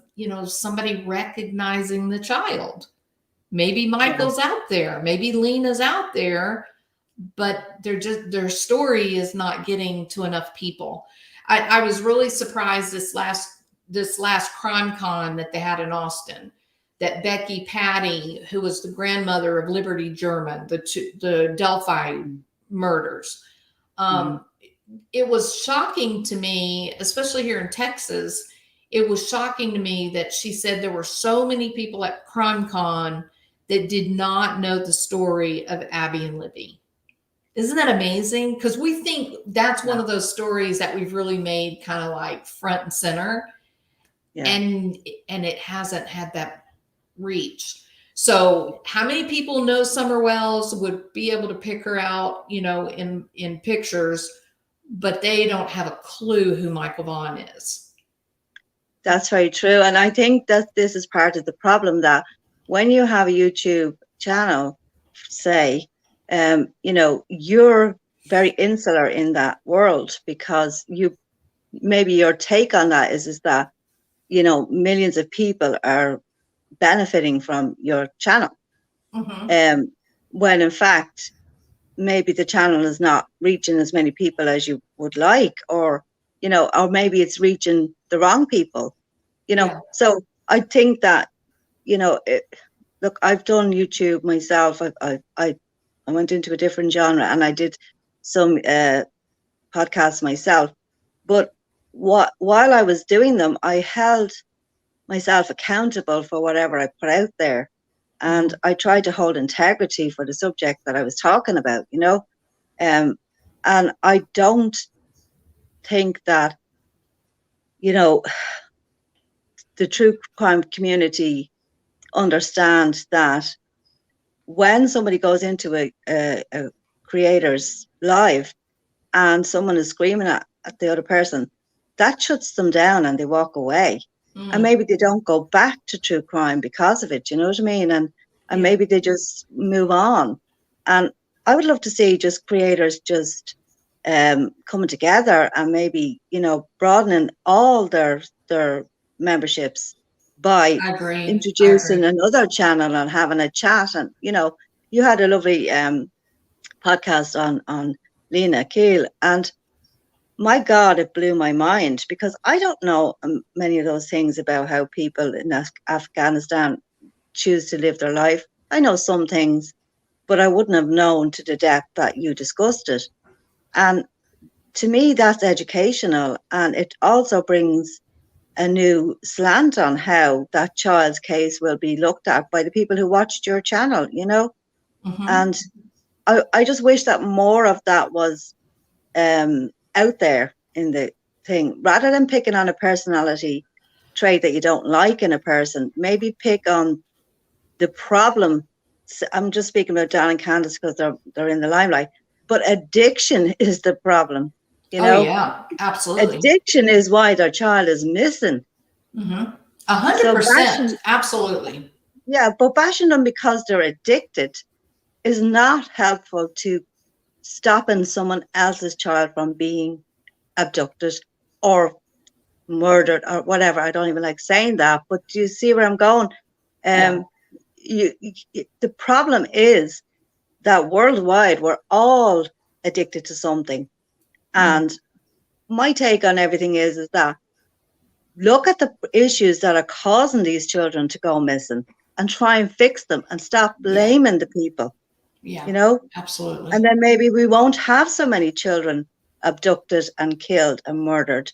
somebody recognizing the child? Maybe Michael's out there, maybe Lena's out there, but their story is not getting to enough people. I was really surprised this last crime con that they had in Austin, that Becky Patty, who was the grandmother of Liberty German, the Delphi murders. It was shocking to me, especially here in Texas. It was shocking to me that she said there were so many people at CrimeCon that did not know the story of Abby and Libby. Isn't that amazing? Because we think that's one of those stories that we've really made kind of like front and center. Yeah. And it hasn't had that reach. So how many people know Summer Wells, would be able to pick her out, you know, in pictures, but they don't have a clue who Michael Vaughn is. That's very true. And I think that this is part of the problem, that when you have a YouTube channel, say, you know, you're very insular in that world, because maybe your take on that is that, you know, millions of people are benefiting from your channel. When in fact, maybe the channel is not reaching as many people as you would like, or, you know, or maybe it's reaching the wrong people, you know. So I think that, you know, look, I've done YouTube myself. I went into a different genre and I did some podcasts myself. But while I was doing them, I held myself accountable for whatever I put out there. And I tried to hold integrity for the subject that I was talking about, you know. And I don't think that, you know, the true crime community understand that when somebody goes into a creator's live and someone is screaming at the other person, that shuts them down and they walk away. And maybe they don't go back to true crime because of it, you know what I mean? And maybe they just move on. And I would love to see just creators just coming together and maybe, you know, broadening all their memberships by introducing another channel and having a chat. And, you know, you had a lovely podcast on Lena Keel, and my God, it blew my mind, because I don't know many of those things about how people in Afghanistan choose to live their life. I know some things, but I wouldn't have known to the depth that you discussed it. And to me, that's educational. And it also brings a new slant on how that child's case will be looked at by the people who watched your channel, you know. And I just wish that more of that was out there in the thing, rather than picking on a personality trait that you don't like in a person. Maybe pick on the problem. I'm just speaking about Dan and Candace because they're in the limelight, but addiction is the problem, you know. Yeah, absolutely. Addiction is why their child is missing. 100%, absolutely. Yeah, but bashing them because they're addicted is not helpful to stopping someone else's child from being abducted or murdered or whatever. I don't even like saying that, but do you see where I'm going? The problem is that worldwide we're all addicted to something. And my take on everything is that look at the issues that are causing these children to go missing and try and fix them and stop blaming the people. You know, absolutely. And then maybe we won't have so many children abducted and killed and murdered,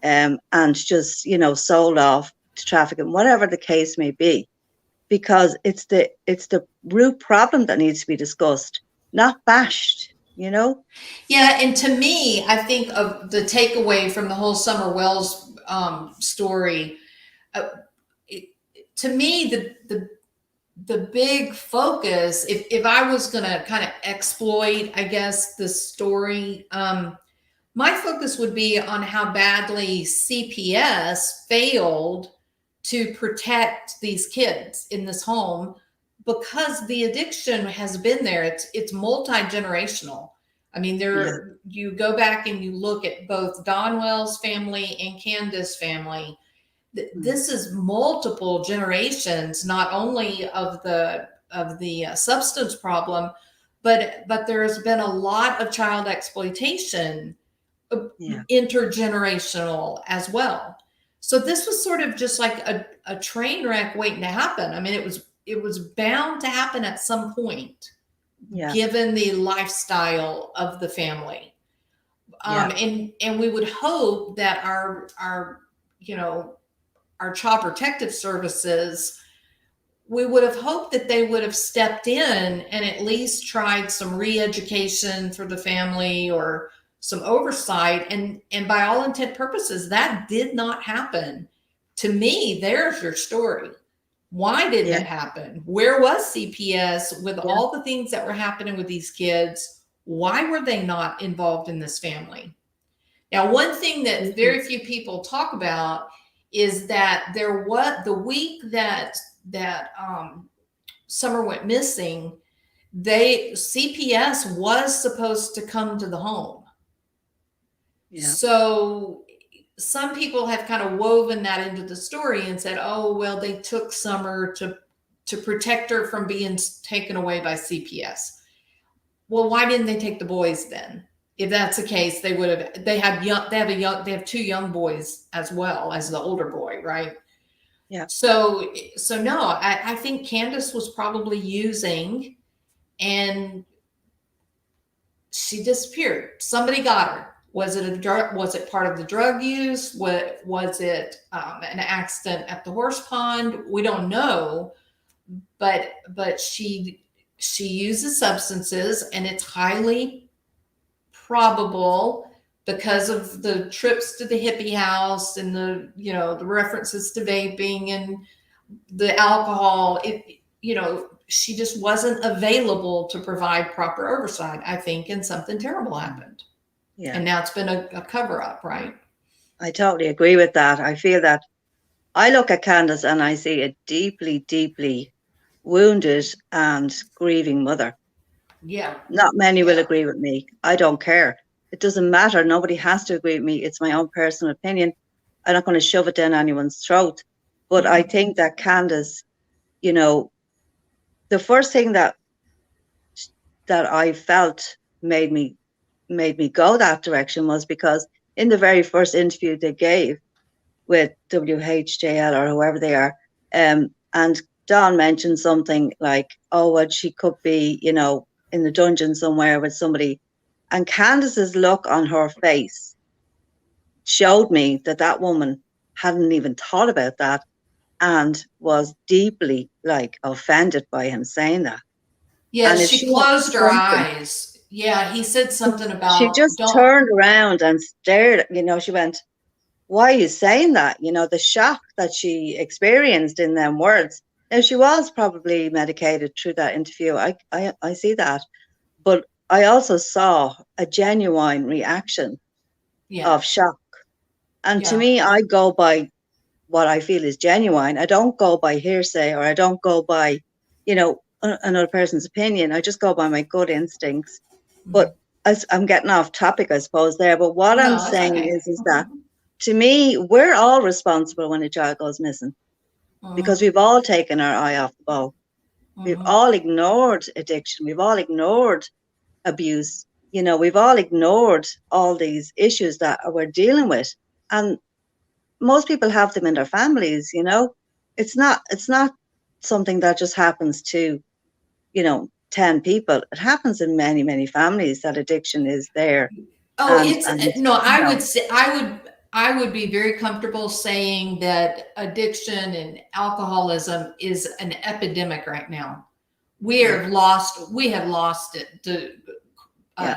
and just, you know, sold off to trafficking, whatever the case may be, because it's the root problem that needs to be discussed, not bashed, you know. Yeah, and to me, I think of the takeaway from the whole Summer Wells story. To me, the big focus, if I was going to kind of exploit, I guess, the story, my focus would be on how badly CPS failed to protect these kids in this home, because the addiction has been there. It's multi-generational. I mean, you go back and you look at both Don Wells' family and Candace family. This is multiple generations, not only of the substance problem, but there's been a lot of child exploitation, intergenerational as well. So this was sort of just like a train wreck waiting to happen. I mean, it was bound to happen at some point. Yeah. given the lifestyle of the family. Yeah. And we would hope that our child protective services, we would have hoped that they would have stepped in and at least tried some re-education for the family or some oversight. And by all intent purposes, that did not happen. To me, there's your story. Why didn't Yeah. it happen? Where was CPS with Yeah. all the things that were happening with these kids? Why were they not involved in this family? Now, one thing that very few people talk about is that the week that Summer went missing, CPS was supposed to come to the home. Yeah. So some people have kind of woven that into the story and said, oh, well, they took Summer to protect her from being taken away by CPS. Well, why didn't they take the boys then? If that's the case, they have two young boys as well as the older boy, right? Yeah. So no, I think Candace was probably using, and she disappeared. Somebody got her. Was it a drug? Was it part of the drug use? What was it? An accident at the horse pond? We don't know, but she uses substances, and it's highly probable, because of the trips to the hippie house and the references to vaping and the alcohol. She just wasn't available to provide proper oversight, I think, and something terrible happened. Yeah. And now it's been a cover up, right? I totally agree with that. I feel that I look at Candace and I see a deeply, deeply wounded and grieving mother. Yeah. Not many will agree with me. I don't care. It doesn't matter. Nobody has to agree with me. It's my own personal opinion. I'm not going to shove it down anyone's throat. But I think that Candace, the first thing that I felt made me go that direction was because in the very first interview they gave with WHJL or whoever they are, and Dawn mentioned something like, oh, well, she could be, in the dungeon somewhere with somebody. And Candace's look on her face showed me that woman hadn't even thought about that and was deeply offended by him saying that. Yeah, and if she closed her eyes. Yeah, he said something about, she just turned around and stared. She went, why are you saying that? The shock that she experienced in them words. Now, she was probably medicated through that interview. I see that. But I also saw a genuine reaction of shock. And to me, I go by what I feel is genuine. I don't go by hearsay, or I don't go by, another person's opinion. I just go by my gut instincts. But I'm getting off topic, I suppose, there. But what I'm saying is that, to me, we're all responsible when a child goes missing, because we've all taken our eye off the ball. We've all ignored addiction. We've all ignored abuse. We've all ignored all these issues that we're dealing with. And most people have them in their families. It's not something that just happens to 10 people. It happens in many, many families that addiction is there. I would say I would be very comfortable saying that addiction and alcoholism is an epidemic right now. We have lost it.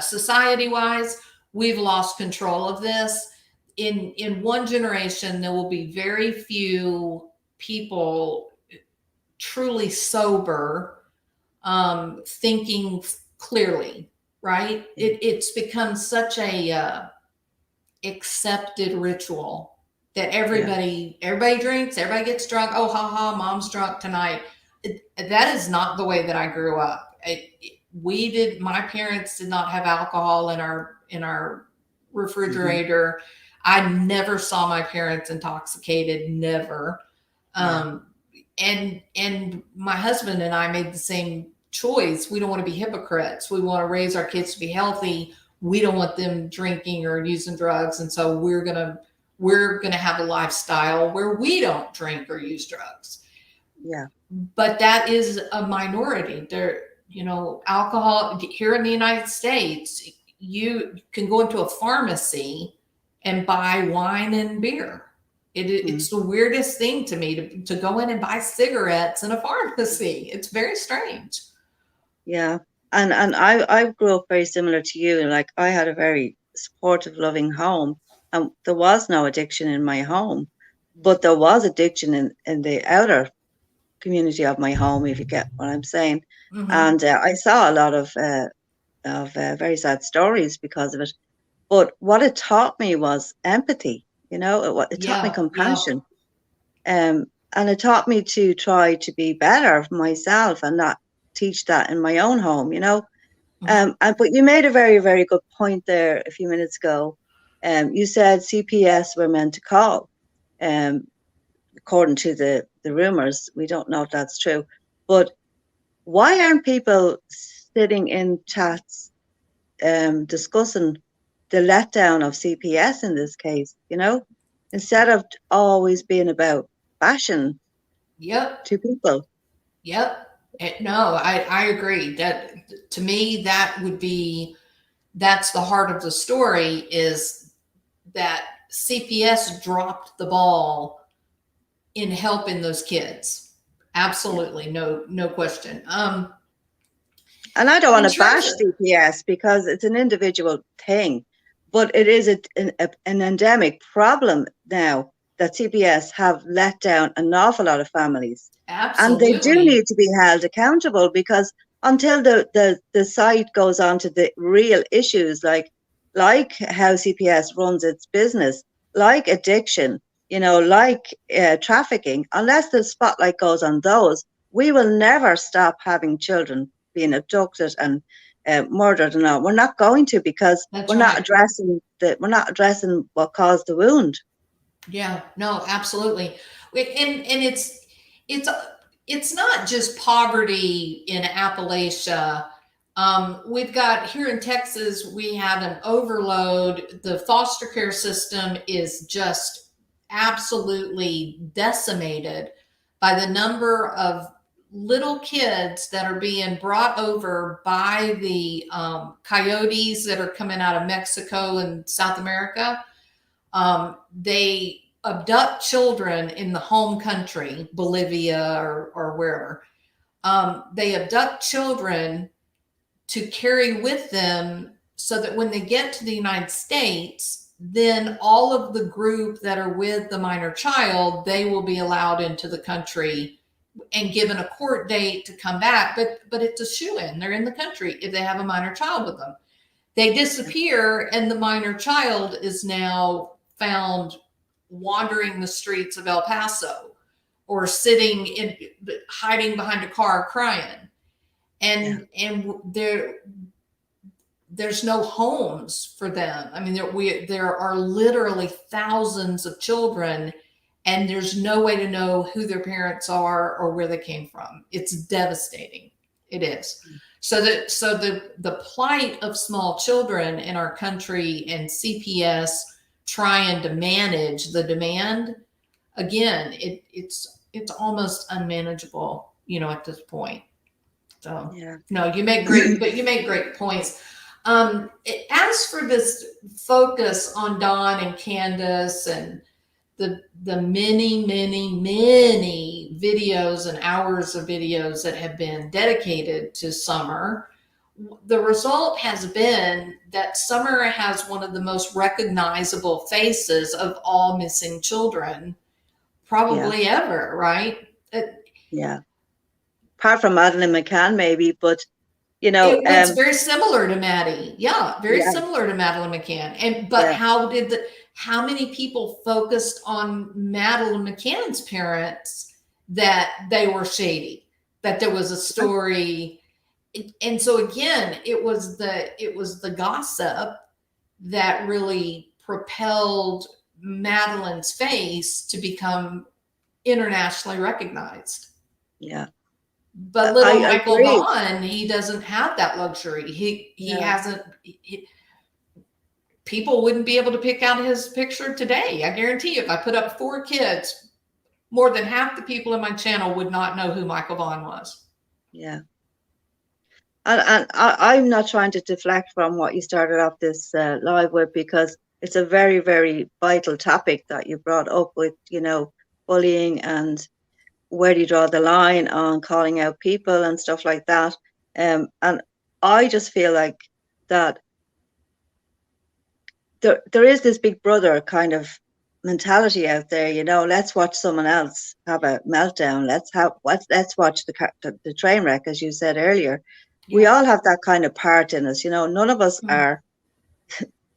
Society wise, we've lost control of this. In one generation, there will be very few people truly sober, thinking clearly, right? It's become such a accepted ritual that everybody drinks, everybody gets drunk. Oh, ha ha, mom's drunk tonight. That is not the way that I grew up. My parents did not have alcohol in our refrigerator. I never saw my parents intoxicated, never. And my husband and I made the same choice. We don't want to be hypocrites. We want to raise our kids to be healthy. We don't want them drinking or using drugs. And so we're going to have a lifestyle where we don't drink or use drugs. Yeah. But that is a minority. alcohol here in the United States, you can go into a pharmacy and buy wine and beer. It's the weirdest thing to me to go in and buy cigarettes in a pharmacy. It's very strange. Yeah. And I grew up very similar to you. Like, I had a very supportive, loving home, and there was no addiction in my home, but there was addiction in the outer community of my home, if you get what I'm saying. Mm-hmm. And I saw a lot of very sad stories because of it. But what it taught me was empathy. It taught me Yeah, yeah. compassion. And it taught me to try to be better for myself and not teach that in my own home. Mm-hmm. But you made a very, very good point there a few minutes ago. You said CPS were meant to call. According to the rumors, we don't know if that's true. But why aren't people sitting in chats discussing the letdown of CPS in this case, instead of always being about bashing Yep. to people? Yep. No, I agree. That, to me, that's the heart of the story, is that CPS dropped the ball in helping those kids. Yeah. Absolutely. No question. And I don't want In to terms bash of, CPS because it's an individual thing, but it is an endemic problem now that CPS have let down an awful lot of families. And they do absolutely. need to be held accountable, because until the site goes on to the real issues, like how CPS runs its business, like addiction, like trafficking, unless the spotlight goes on those, we will never stop having children being abducted and murdered and all. We're not going to, because That's we're not right. addressing what caused the wound. Yeah, no, absolutely. And it's it's not just poverty in Appalachia. We've got here in Texas, we have an overload. The foster care system is just absolutely decimated by the number of little kids that are being brought over by the coyotes that are coming out of Mexico and South America. They abduct children in the home country, Bolivia or wherever. They abduct children to carry with them so that when they get to the United States, then all of the group that are with the minor child, they will be allowed into the country and given a court date to come back. But it's a shoo-in. They're in the country if they have a minor child with them. They disappear, and the minor child is now found wandering the streets of El Paso, or hiding behind a car crying. Yeah. And there's no homes for them. I mean, there are literally thousands of children, and there's no way to know who their parents are or where they came from. It's devastating. It is. So the plight of small children in our country, and CPS trying to manage the demand, again, it's almost unmanageable, at this point. So Yeah. no, you make great points. As for this focus on Dawn and Candace, and the many videos and hours of videos that have been dedicated to Summer, the result has been that Summer has one of the most recognizable faces of all missing children, Yeah. probably ever, right? Yeah. Apart from Madeline McCann, maybe, but It's very similar to Maddie. Yeah, very yeah, similar to Madeline McCann. But yeah. how many people focused on Madeline McCann's parents, that they were shady, that there was a story? And so again, it was the gossip that really propelled Madeline's face to become internationally recognized. Yeah. But little I Michael agree. Vaughn, he doesn't have that luxury. He Yeah. hasn't. People wouldn't be able to pick out his picture today. I guarantee you, if I put up 4 kids, more than half the people in my channel would not know who Michael Vaughn was. Yeah. I'm not trying to deflect from what you started off this live with, because it's a very, very vital topic that you brought up with, bullying, and where do you draw the line on calling out people and stuff like that. And I just feel like that there is this big brother kind of mentality out there, let's watch someone else have a meltdown. Let's watch the train wreck, as you said earlier. We Yeah. all have that kind of part in us, none of us are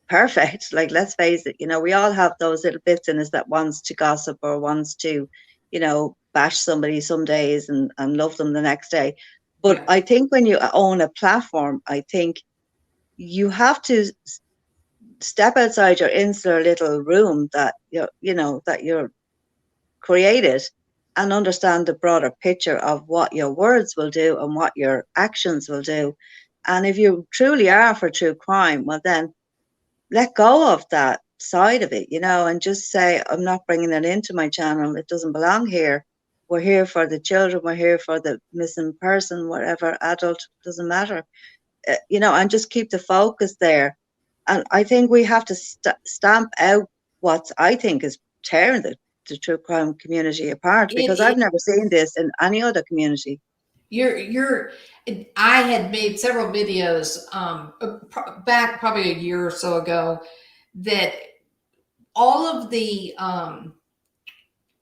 perfect. Like, let's face it, we all have those little bits in us that wants to gossip or wants to, bash somebody some days and love them the next day. But Yeah. I think when you own a platform, I think you have to step outside your insular little room that you're created, and understand the broader picture of what your words will do and what your actions will do. And if you truly are for true crime, well, then let go of that side of it, and just say, I'm not bringing it into my channel. It doesn't belong here. We're here for the children. We're here for the missing person, whatever, adult, doesn't matter, and just keep the focus there. And I think we have to stamp out what I think is tearing the true crime community apart, because It, I've never seen this in any other community. you're I had made several videos back probably a year or so ago that all of the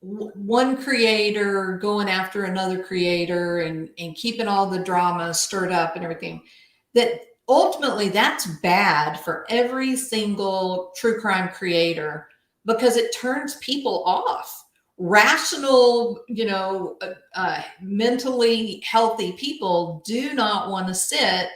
one creator going after another creator and keeping all the drama stirred up and everything, that ultimately that's bad for every single true crime creator, because it turns people off. Rational, mentally healthy people do not want to sit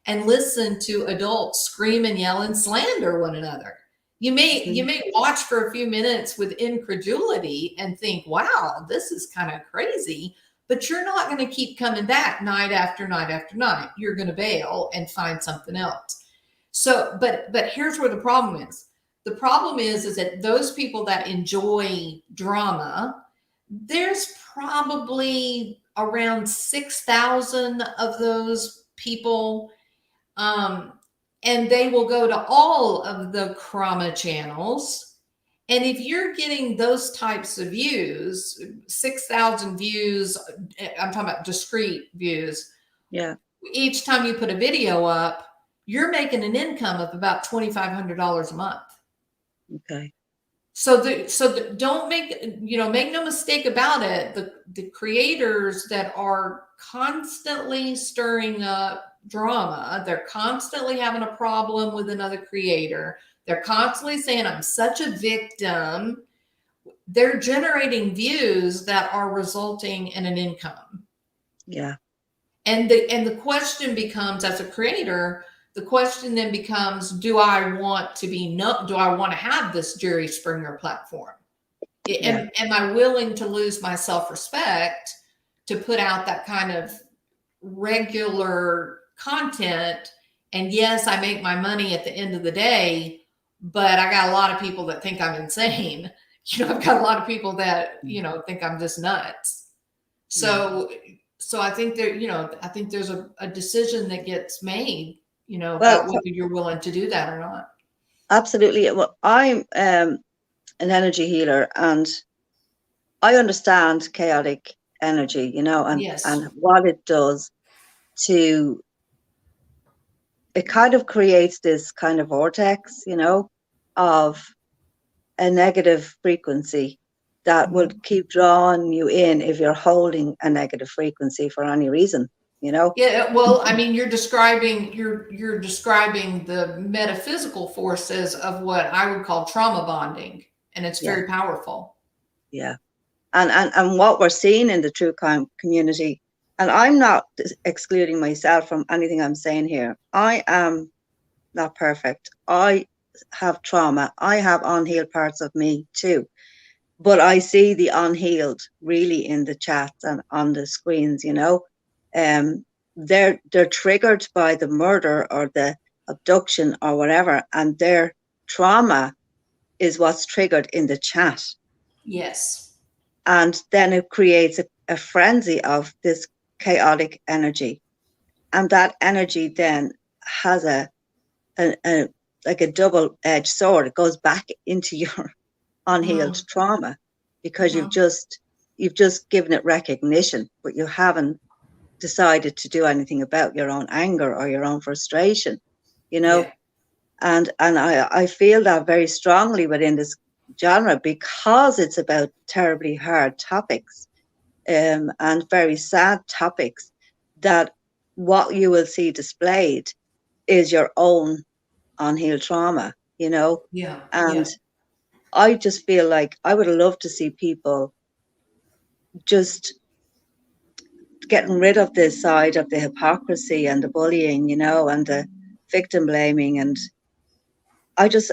and listen to adults scream and yell and slander one another. You may watch for a few minutes with incredulity and think, wow, this is kind of crazy, but you're not going to keep coming back night after night after night. You're going to bail and find something else. So, but here's where the problem is. The problem is that those people that enjoy drama, there's probably around 6,000 of those people. And they will go to all of the Krama channels. And if you're getting those types of views, 6,000 views, I'm talking about discrete views. Yeah. Each time you put a video up, you're making an income of about $2,500 a month. Okay. Don't make no mistake about it. The creators that are constantly stirring up drama, they're constantly having a problem with another creator. They're constantly saying, I'm such a victim. They're generating views that are resulting in an income. Yeah. And the question becomes, as a creator, the question then becomes, do I want to have this Jerry Springer platform? Yeah. Am I willing to lose my self-respect to put out that kind of regular content? And yes, I make my money at the end of the day, but I got a lot of people that think I'm insane. I've got a lot of people that, think I'm just nuts. So, I think I think there's a decision that gets made, Well, about whether you're willing to do that or not. absolutely. Well, I'm an energy healer, and I understand chaotic energy, and Yes. what it does to, it kind of creates this kind of vortex, of a negative frequency that will Mhm. keep drawing you in if you're holding a negative frequency for any reason, Yeah, well, I mean, you're describing the metaphysical forces of what I would call trauma bonding, and it's Yeah, very powerful. yeah. And what we're seeing in the true crime community, and I'm not excluding myself from anything I'm saying here. I am not perfect. I have trauma. I have unhealed parts of me too. But I see the unhealed really in the chats and on the screens, they're triggered by the murder or the abduction or whatever, and their trauma is what's triggered in the chat. Yes. And then it creates a frenzy of this chaotic energy. And that energy then has a like a double-edged sword. It goes back into your unhealed trauma, because you've just given it recognition, but you haven't decided to do anything about your own anger or your own frustration, you know. Yeah. And I feel that very strongly within this genre, because it's about terribly hard topics, and very sad topics, that what you will see displayed is your own unhealed trauma, you know. Yeah. And Yeah. I just feel like I would love to see people just getting rid of this side of the hypocrisy and the bullying, you know, and the victim blaming. And I just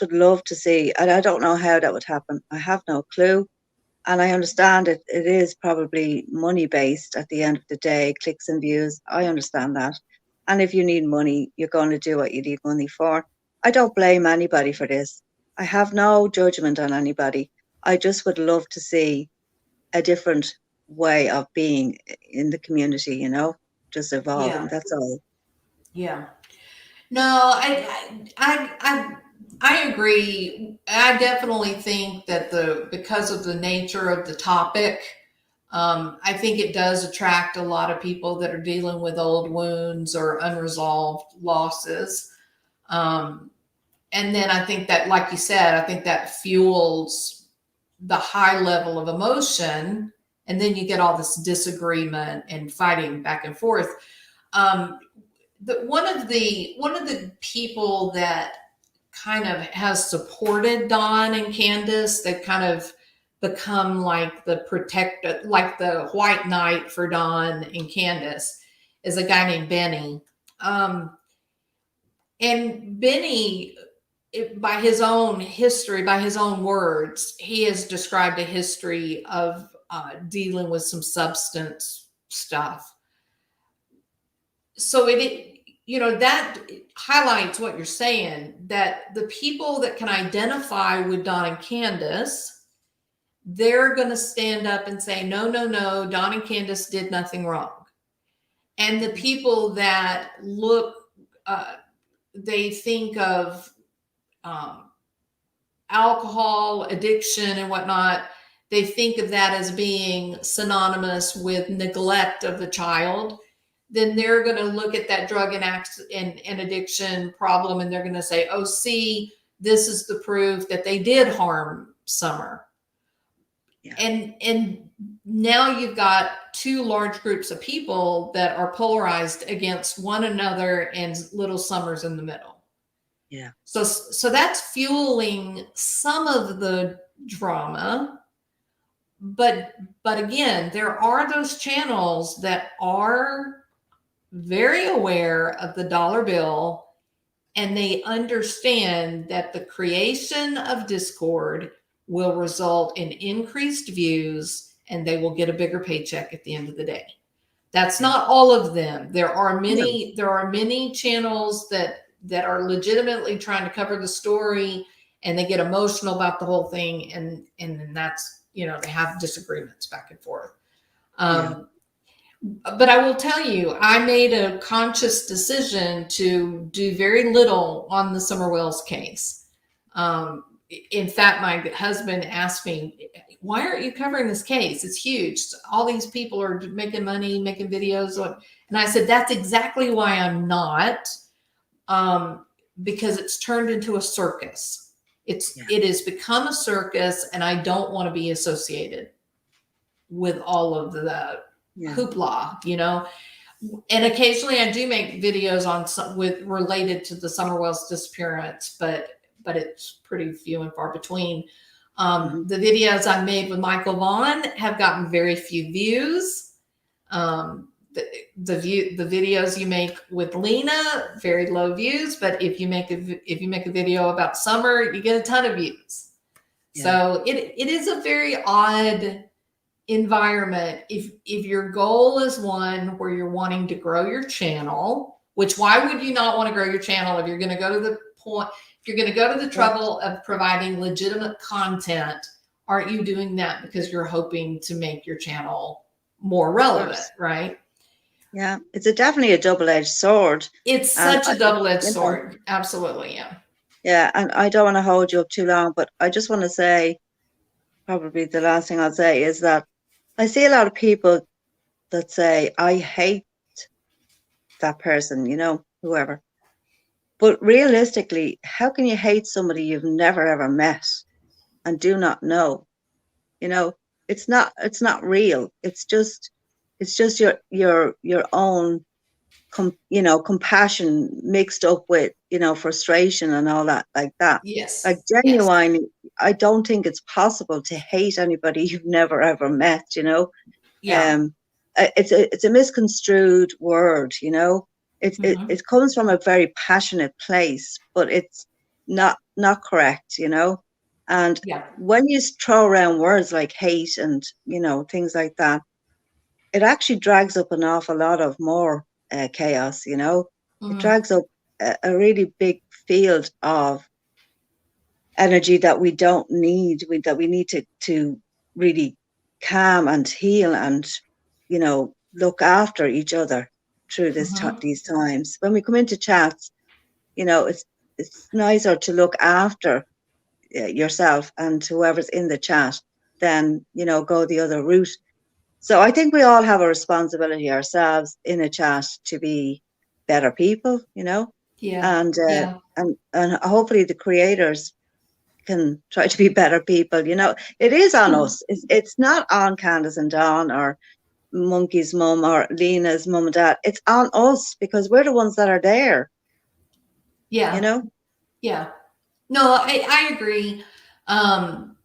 would love to see, and I don't know how that would happen. I have no clue. And I understand it is probably money based at the end of the day, clicks and views. I understand that. And if you need money, you're going to do what you need money for. I don't blame anybody for this. I have no judgment on anybody. I just would love to see a different way of being in the community, you know, just evolving. Yeah. That's all. Yeah. No, I agree. I definitely think that because of the nature of the topic, I think it does attract a lot of people that are dealing with old wounds or unresolved losses. And then I think that, like you said, I think that fuels the high level of emotion, and then you get all this disagreement and fighting back and forth. Um, one of the people that kind of has supported Don and Candace, they've kind of become like the protector, like the white knight for Don and Candace, is a guy named Benny. And Benny, by his own history, by his own words, he has described a history of dealing with some substance stuff. So that highlights what you're saying, that the people that can identify with Don and Candace, they're going to stand up and say, no, no, no, Don and Candace did nothing wrong. And the people that look, they think of alcohol addiction and whatnot, they think of that as being synonymous with neglect of the child. Then they're going to look at that drug and addiction problem, and they're going to say, oh, see, this is the proof that they did harm Summer. Yeah. And now you've got two large groups of people that are polarized against one another, and little Summer's in the middle. Yeah. So that's fueling some of the drama. But again, there are those channels that are very aware of the dollar bill, and they understand that the creation of discord will result in increased views, and they will get a bigger paycheck at the end of the day. That's not all of them. There are many channels that are legitimately trying to cover the story, and they get emotional about the whole thing, and that's, they have disagreements back and forth. But I will tell you, I made a conscious decision to do very little on the Summer Wells case. In fact, my husband asked me, why aren't you covering this case? It's huge. All these people are making money, making videos. And I said, that's exactly why I'm not, because it's turned into a circus. It has become a circus, and I don't want to be associated with all of the hoopla, And occasionally I do make videos related to the Summer Wells disappearance, but it's pretty few and far between. The videos I made with Michael Vaughn have gotten very few views. The videos you make with Lena, very low views, but if you make a video about Summer, you get a ton of views. Yeah. So it is a very odd environment. If your goal is one where you're wanting to grow your channel, which why would you not want to grow your channel if you're going to go to the point, if you're going to go to the trouble of providing legitimate content, aren't you doing that because you're hoping to make your channel more relevant, right? Yeah, it's definitely a double-edged sword. It's And such a double-edged you know, sword. Absolutely, yeah. yeah, and I don't want to hold you up too long, but I just want to say, probably the last thing I'll say is that I see a lot of people that say, I hate that person, whoever. But realistically, how can you hate somebody you've never ever met and do not know? You know, it's not real. It's just your own compassion mixed up with, frustration and all that, like that. Yes, Like, yes, genuinely, I don't think it's possible to hate anybody you've never ever met. yeah. Um, it's a misconstrued word. It, it Hmm. it comes from a very passionate place, but it's not correct. And Yeah. when you throw around words like hate and things like that, it actually drags up an awful lot of more chaos. It Hmm. drags up a really big field of energy that we don't need, that we need to really calm and heal and look after each other through Hmm. these times. When we come into chats, it's nicer to look after yourself and whoever's in the chat than go the other route. So I think we all have a responsibility ourselves in a chat to be better people. Yeah. And Yeah. and hopefully the creators can try to be better people. It is on us. It's not on Candace and Dawn or Monkey's mum or Lena's mum and dad. It's on us because we're the ones that are there, you Yeah. know? Yeah. No, I agree. Um,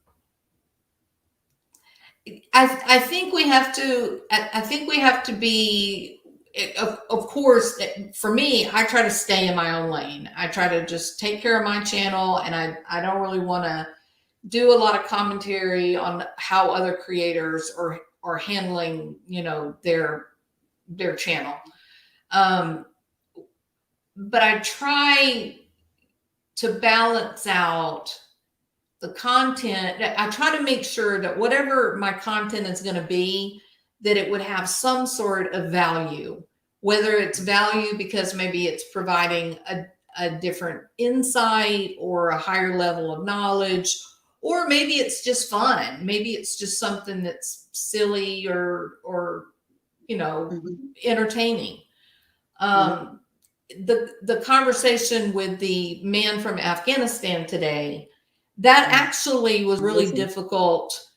I think we have to. I think we have to be. Of course, for me, I try to stay in my own lane. I try to just take care of my channel, and I don't really want to do a lot of commentary on how other creators are handling, their channel. Um, but I try to balance out the content. I try to make sure that whatever my content is going to be, that it would have some sort of value, whether it's value because maybe it's providing a different insight or a higher level of knowledge, or maybe it's just fun. Maybe it's just something that's silly or Hmm. entertaining. Yeah. Um, the conversation with the man from Afghanistan today, that Yeah. actually was really Amazing. difficult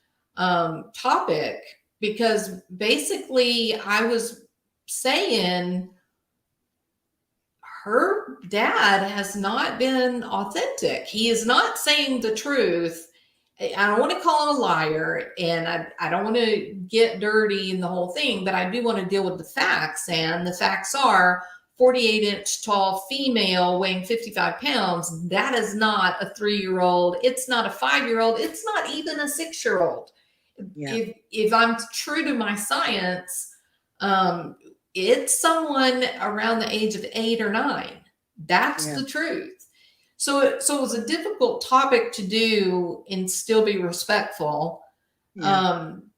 topic, because basically I was saying her dad has not been authentic. He is not saying the truth. I don't want to call him a liar, and I don't want to get dirty in the whole thing, but I do want to deal with the facts. And the facts are 48-inch tall female weighing 55 pounds. That is not a 3-year-old. It's not a 5-year-old. It's not even a 6-year-old. Yeah. If I'm true to my science, um, it's someone around the age of 8 or 9. That's Yeah. the truth. So it was a difficult topic to do and still be respectful. Yeah. Um,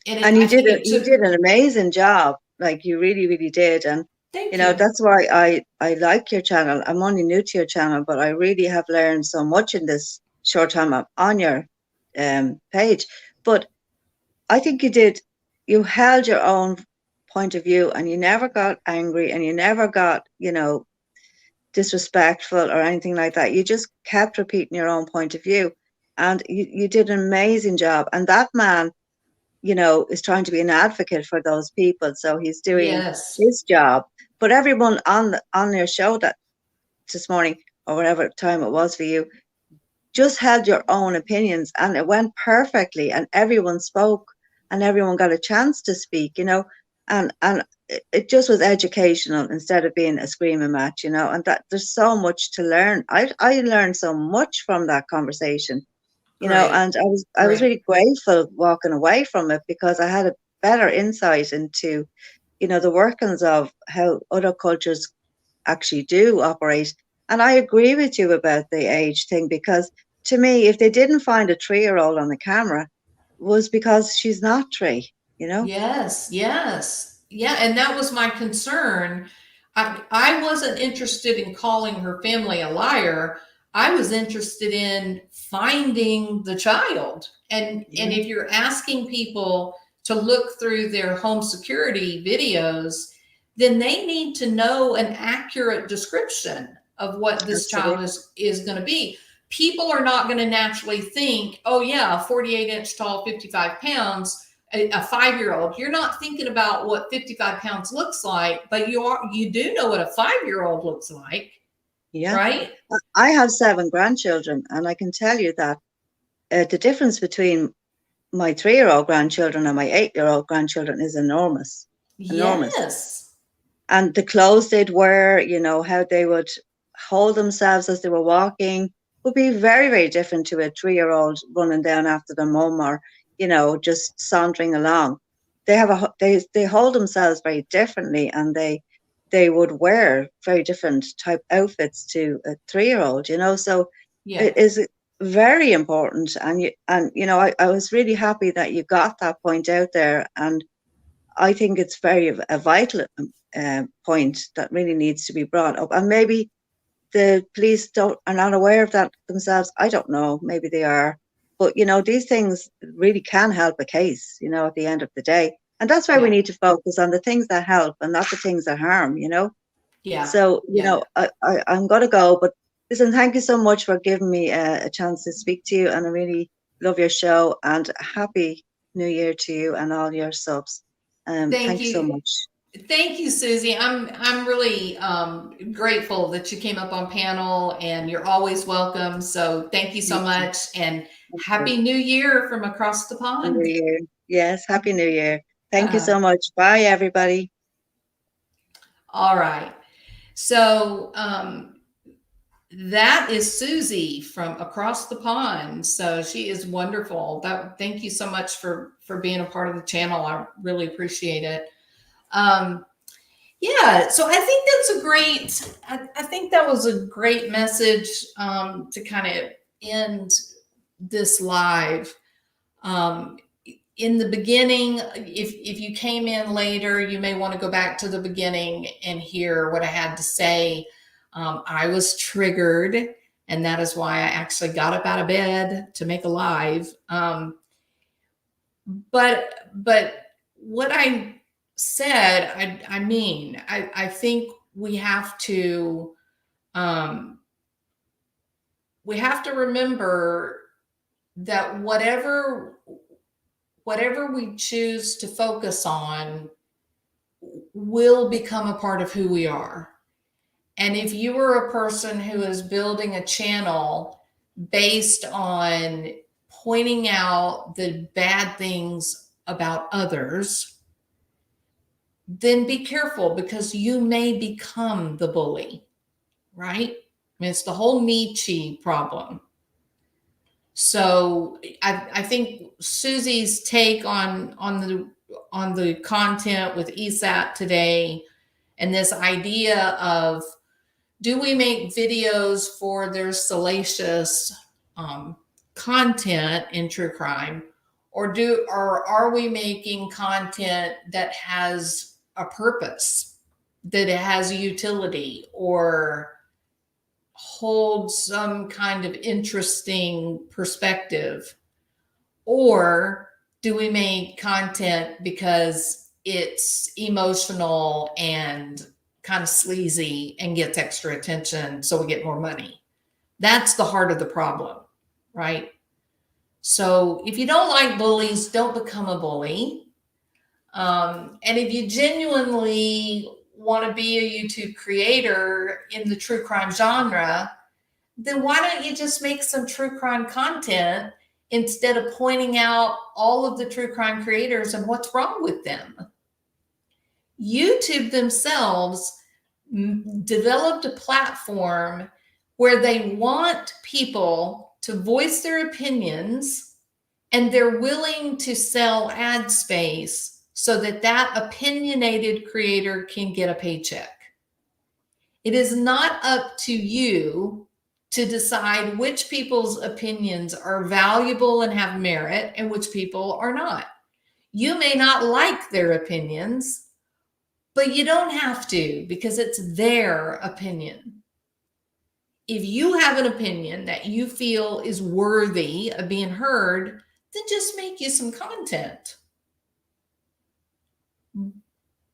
and And I think it you took. did an amazing job. Like, you really, really did. And Thank you. that's why I like your channel. I'm only new to your channel, but I really have learned so much in this short time I'm on your page. But I think you held your own point of view, and you never got angry, and you never got, disrespectful or anything like that. You just kept repeating your own point of view, and you did an amazing job. And that man, is trying to be an advocate for those people. So he's doing Yes. his job. But everyone on their show that this morning, or whatever time it was for you, just held your own opinions, and it went perfectly, and everyone spoke, and everyone got a chance to speak. And it just was educational instead of being a screaming match. And that there's so much to learn. I learned so much from that conversation. Great. And I was Great. really grateful walking away from it, because I had a better insight into the workings of how other cultures actually do operate. And I agree with you about the age thing, because to me, if they didn't find a 3-year-old on the camera, was because she's not 3. Yes. Yes. Yeah, and that was my concern. I wasn't interested in calling her family a liar. I was interested in finding the child. And Yeah, if you're asking people to look through their home security videos, then they need to know an accurate description of what this child absolutely. is going to be. People are not going to naturally think, oh yeah, 48-inch tall, 55 pounds, a 5-year-old. You're not thinking about what 55 pounds looks like, but you do know what a 5-year-old looks like, Yeah. right? I have 7 grandchildren, and I can tell you that the difference between my 3-year-old grandchildren and my 8-year-old grandchildren is enormous, enormous. Yes. And the clothes they'd wear, you know, how they would hold themselves as they were walking would be very, very different to a 3-year-old running down after their mum, or, you know, just sauntering along. They hold themselves very differently, and they would wear very different type outfits to a 3-year-old, you know. So Yeah. it is very important. And you know, I was really happy that you got that point out there. And I think it's very a vital point that really needs to be brought up. And maybe the police don't are not aware of that themselves. I don't know. Maybe they are. But you know, these things really can help a case, you know, at the end of the day. And that's why we Yeah. need to focus on the things that help and not the things that harm, you know. Yeah. So, you Yeah. know, I'm going to go. But listen, thank you so much for giving me a chance to speak to you. And I really love your show. And happy New Year to you and all your subs. Thank Thank you so you. much. Thank you, Susie. I'm really grateful that you came up on panel, and you're always welcome. So thank you so Thank you. much, and Thank you. Happy New Year from across the Happy New pond. Year. Yes, Happy New Year. Thank you Uh, so much. Bye, everybody. all right. So that is Susie from across the pond. So she is wonderful. Thank you so much for being a part of the channel. I really appreciate it. Um, yeah, so I think that's a great. I think that was a great message to kind of end this live. Um, in the beginning, if you came in later, you may want to go back to the beginning and hear what I had to say. I was triggered, and that is why I actually got up out of bed to make a live. But what I said, I mean, I think um, we have to remember that whatever we choose to focus on will become a part of who we are. And if you are a person who is building a channel based on pointing out the bad things about others, then be careful, because you may become the bully, right? I mean, it's the whole Nietzsche problem. So I think Susie's take on the content with ESAT today, and this idea of, do we make videos for their salacious um, content in true crime, or are we making content that has a purpose, that it has a utility, or holds some kind of interesting perspective? Or do we make content because it's emotional and kind of sleazy and gets extra attention so we get more money? That's the heart of the problem, right? So if you don't like bullies, don't become a bully. And if you genuinely want to be a YouTube creator in the true crime genre, then why don't you just make some true crime content instead of pointing out all of the true crime creators and what's wrong with them? YouTube themselves developed a platform where they want people to voice their opinions, and they're willing to sell ad space so that that opinionated creator can get a paycheck. It is not up to you to decide which people's opinions are valuable and have merit and which people are not. You may not like their opinions, But you don't have to, because it's their opinion. If you have an opinion that you feel is worthy of being heard, then just make you some content.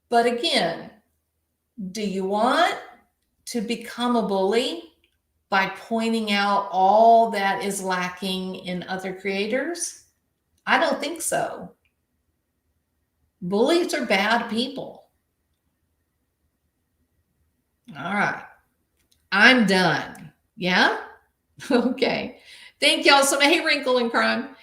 But again, do you want to become a bully by pointing out all that is lacking in other creators? I don't think so. Bullies are bad people. All right. I'm done. Yeah? Okay. Thank y'all so much. Hey, Wrinkle and Crime.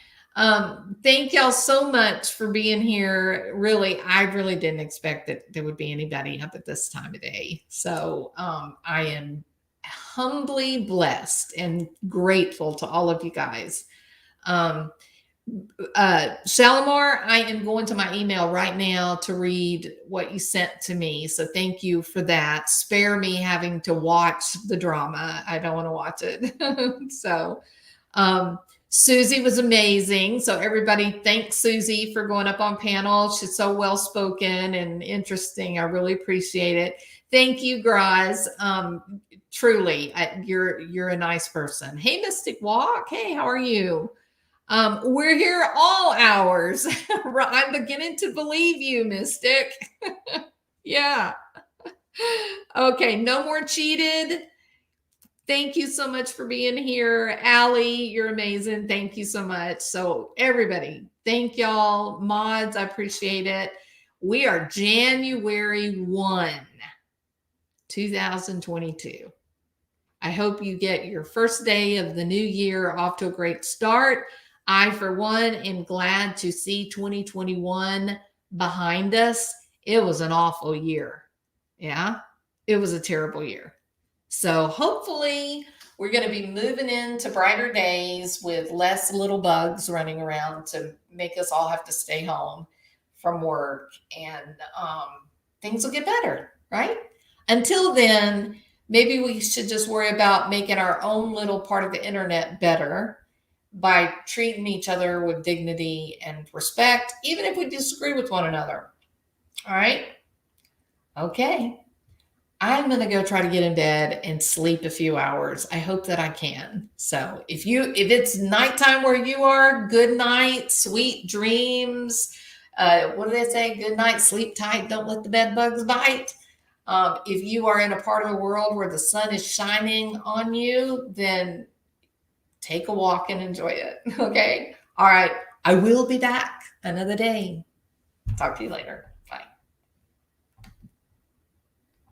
Thank y'all so much for being here. Really, I really didn't expect that there would be anybody up at this time of day. So I am humbly blessed and grateful to all of you guys. Shalimar, I am going to my email right now to read what you sent to me. So thank you for that. Spare me having to watch the drama. I don't want to watch it. So, Susie was amazing. So everybody, thanks Susie for going up on panel. She's so well spoken and interesting. I really appreciate it. Thank you, guys. Truly, you're a nice person. Hey, Mystic Walk. Hey, how are you? We're here all hours. I'm beginning to believe you, Mystic. Yeah. Okay, no more cheated. Thank you so much for being here. Allie, you're amazing. Thank you so much. So everybody, thank y'all. Mods, I appreciate it. We are January 1, 2022. I hope you get your first day of the new year off to a great start. I, for one, am glad to see 2021 behind us. It was an awful year. Yeah, it was a terrible year. So hopefully we're going to be moving into brighter days with less little bugs running around to make us all have to stay home from work, and things will get better, right? Until then, maybe we should just worry about making our own little part of the internet better by treating each other with dignity and respect, even if we disagree with one another. All right? Okay. I'm going to go try to get in bed and sleep a few hours. I hope that I can. So if it's nighttime where you are, good night, sweet dreams. What do they say? Good night, sleep tight, don't let the bed bugs bite. If you are in a part of the world where the sun is shining on you, then take a walk and enjoy it. Okay. All right. I will be back another day. Talk to you later.